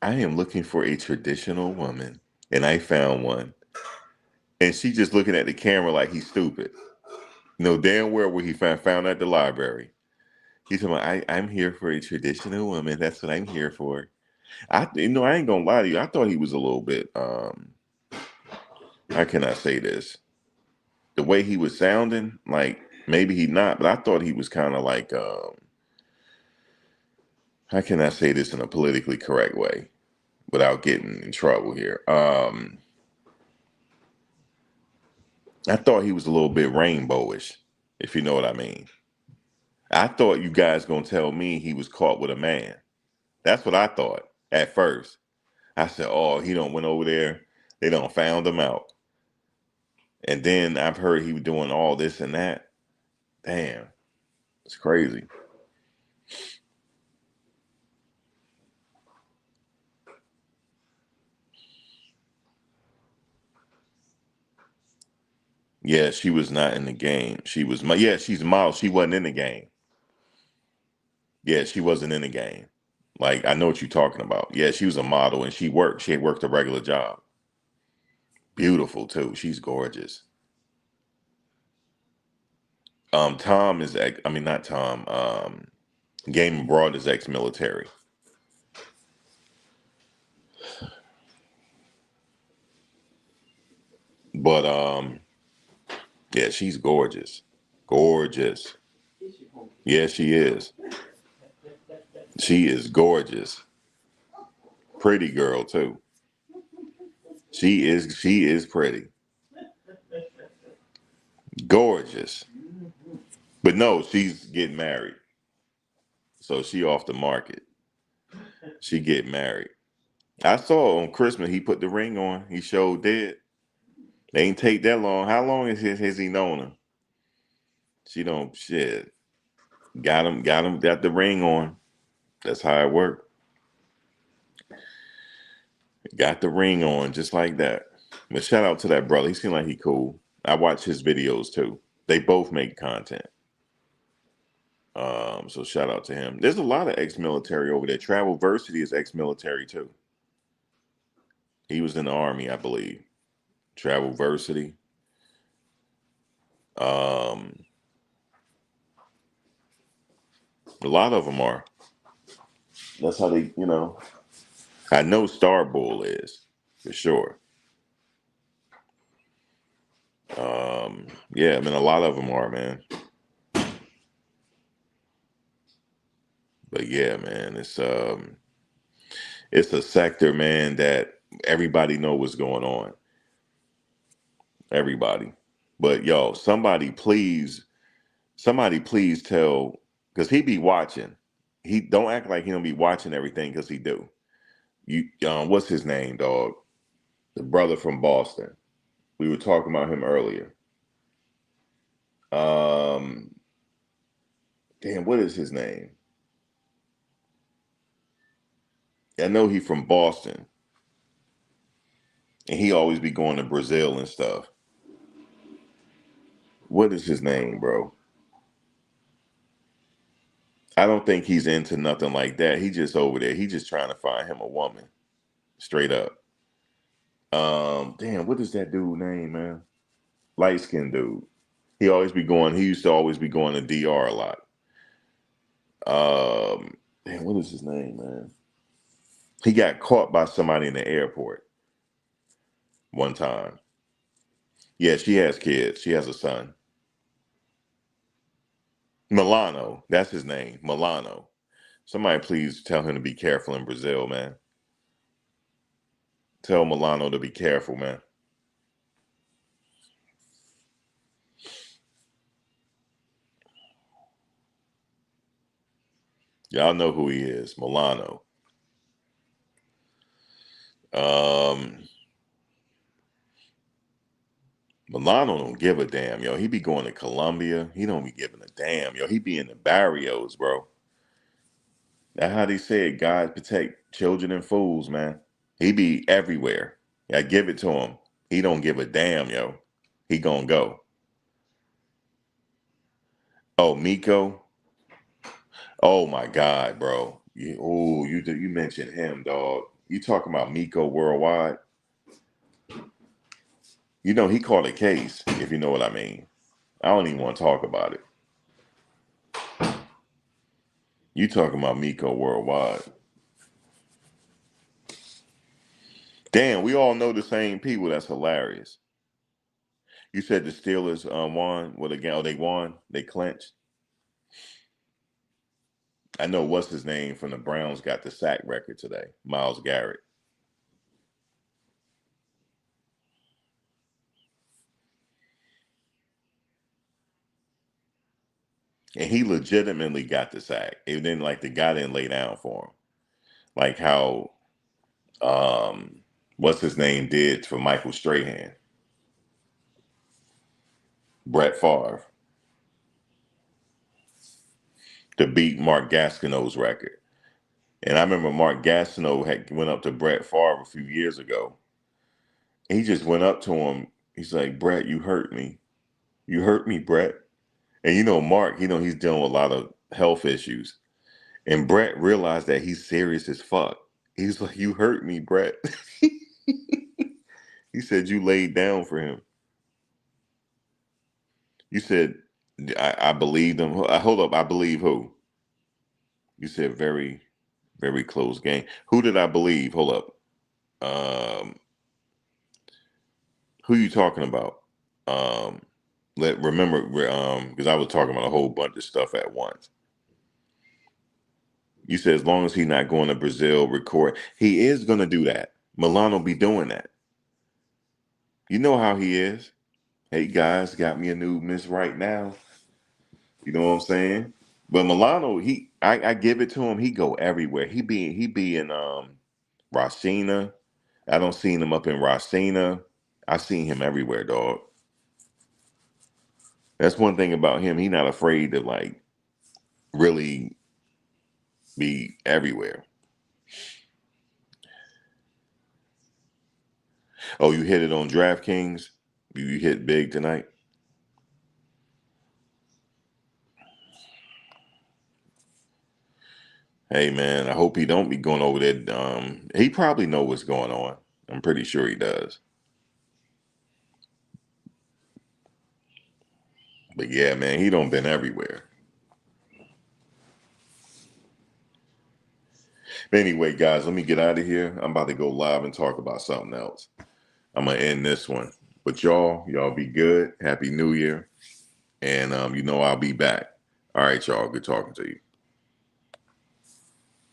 I am looking for a traditional woman. And I found one. And she just looking at the camera like he's stupid. No damn well where he found at the library. He's talking about, I'm here for a traditional woman. That's what I'm here for. I ain't gonna lie to you. I thought he was a little bit, how can I say this? The way he was sounding, like maybe he not, but I thought he was kind of like, how can I say this in a politically correct way without getting in trouble here? I thought he was a little bit rainbowish, if you know what I mean. I thought you guys gonna tell me he was caught with a man. That's what I thought at first. I said, "Oh, he don't went over there. They don't found him out." And then I've heard he was doing all this and that. Damn, it's crazy. Yeah, she was not in the game. Yeah, she's a model. She wasn't in the game. Yeah, she wasn't in the game. Like I know what you're talking about. Yeah, she was a model and she worked. She had worked a regular job. Beautiful too. She's gorgeous. Tom is I mean not Tom. Game Abroad is ex-military. But yeah, she's gorgeous. Gorgeous. Yeah, she is. She is gorgeous. Pretty girl too. She is pretty. Gorgeous. But no, she's getting married. So she off the market. She get married. I saw on Christmas he put the ring on. He showed dead. They ain't take that long. How long has he known her? She don't shit. Got the ring on. That's how it worked. Got the ring on just like that. But shout out to that brother. He seemed like he cool. I watch his videos too. They both make content. So shout out to him. There's a lot of ex-military over there. Travel Versity is ex-military too. He was in the army, I believe. Travel Versity. Um, a lot of them are. That's how they. I know Star Bull is for sure. Yeah, I mean a lot of them are, man. But yeah, man, it's a sector, man, that everybody know what's going on. Everybody. But yo, somebody please tell, because he be watching. He don't act like he don't be watching everything because he do. What's his name, dog? The brother from Boston. We were talking about him earlier. Um, damn, what is his name? I know he from Boston, and he always be going to Brazil and stuff. What is his name, bro? I don't think he's into nothing like that. He just over there. He just trying to find him a woman, straight up. Damn, what is that dude name, man? Light skinned dude. He always be going. He used to always be going to DR a lot. Damn, what is his name, man? He got caught by somebody in the airport one time. Yeah, she has kids. She has a son. Milano. That's his name. Milano. Somebody please tell him to be careful in Brazil, man. Tell Milano to be careful, man. Y'all know who he is, Milano. Milano don't give a damn, yo. He be going to Colombia. He don't be giving a damn, yo. He be in the barrios, bro. That's how they say it. God protect children and fools, man. He be everywhere. I give it to him. He don't give a damn, yo. He gonna go. Oh, Miko. Oh my God, bro. You mentioned him, dog. You talking about Miko Worldwide? You know he caught a case, if you know what I mean. I don't even want to talk about it. You talking about Miko Worldwide? Damn, we all know the same people. That's hilarious. You said the Steelers won. What again? Oh, they won. They clinched. I know what's his name from the Browns got the sack record today. Myles Garrett. And he legitimately got the sack. It didn't like the guy didn't lay down for him. Like how what's his name did for Michael Strahan. Brett Favre to beat Mark Gastineau's record. And I remember Mark Gastineau had went up to Brett Favre a few years ago. He just went up to him. He's like, Brett, you hurt me. You hurt me, Brett. And you know, Mark, he's dealing with a lot of health issues. And Brett realized that he's serious as fuck. He's like, you hurt me, Brett. He said you laid down for him. You said, I believed him. Hold up, I believe who? You said very, very close game. Who did I believe? Hold up. Who you talking about? Remember, because I was talking about a whole bunch of stuff at once. You said as long as he's not going to Brazil, record. He is going to do that. Milano be doing that. You know how he is. Hey guys, got me a new miss right now. You know what I'm saying? But Milano, I give it to him. He go everywhere. He be in Rashina. I don't seen him up in Rashina. I seen him everywhere, dog. That's one thing about him. He not afraid to like really be everywhere. Oh, you hit it on DraftKings? You hit big tonight? Hey man, I hope he don't be going over there. He probably know what's going on. I'm pretty sure he does. But yeah, man, he don't been everywhere. But anyway, guys, let me get out of here. I'm about to go live and talk about something else. I'm gonna end this one. But y'all be good. Happy New Year. And I'll be back. All right, y'all. Good talking to you.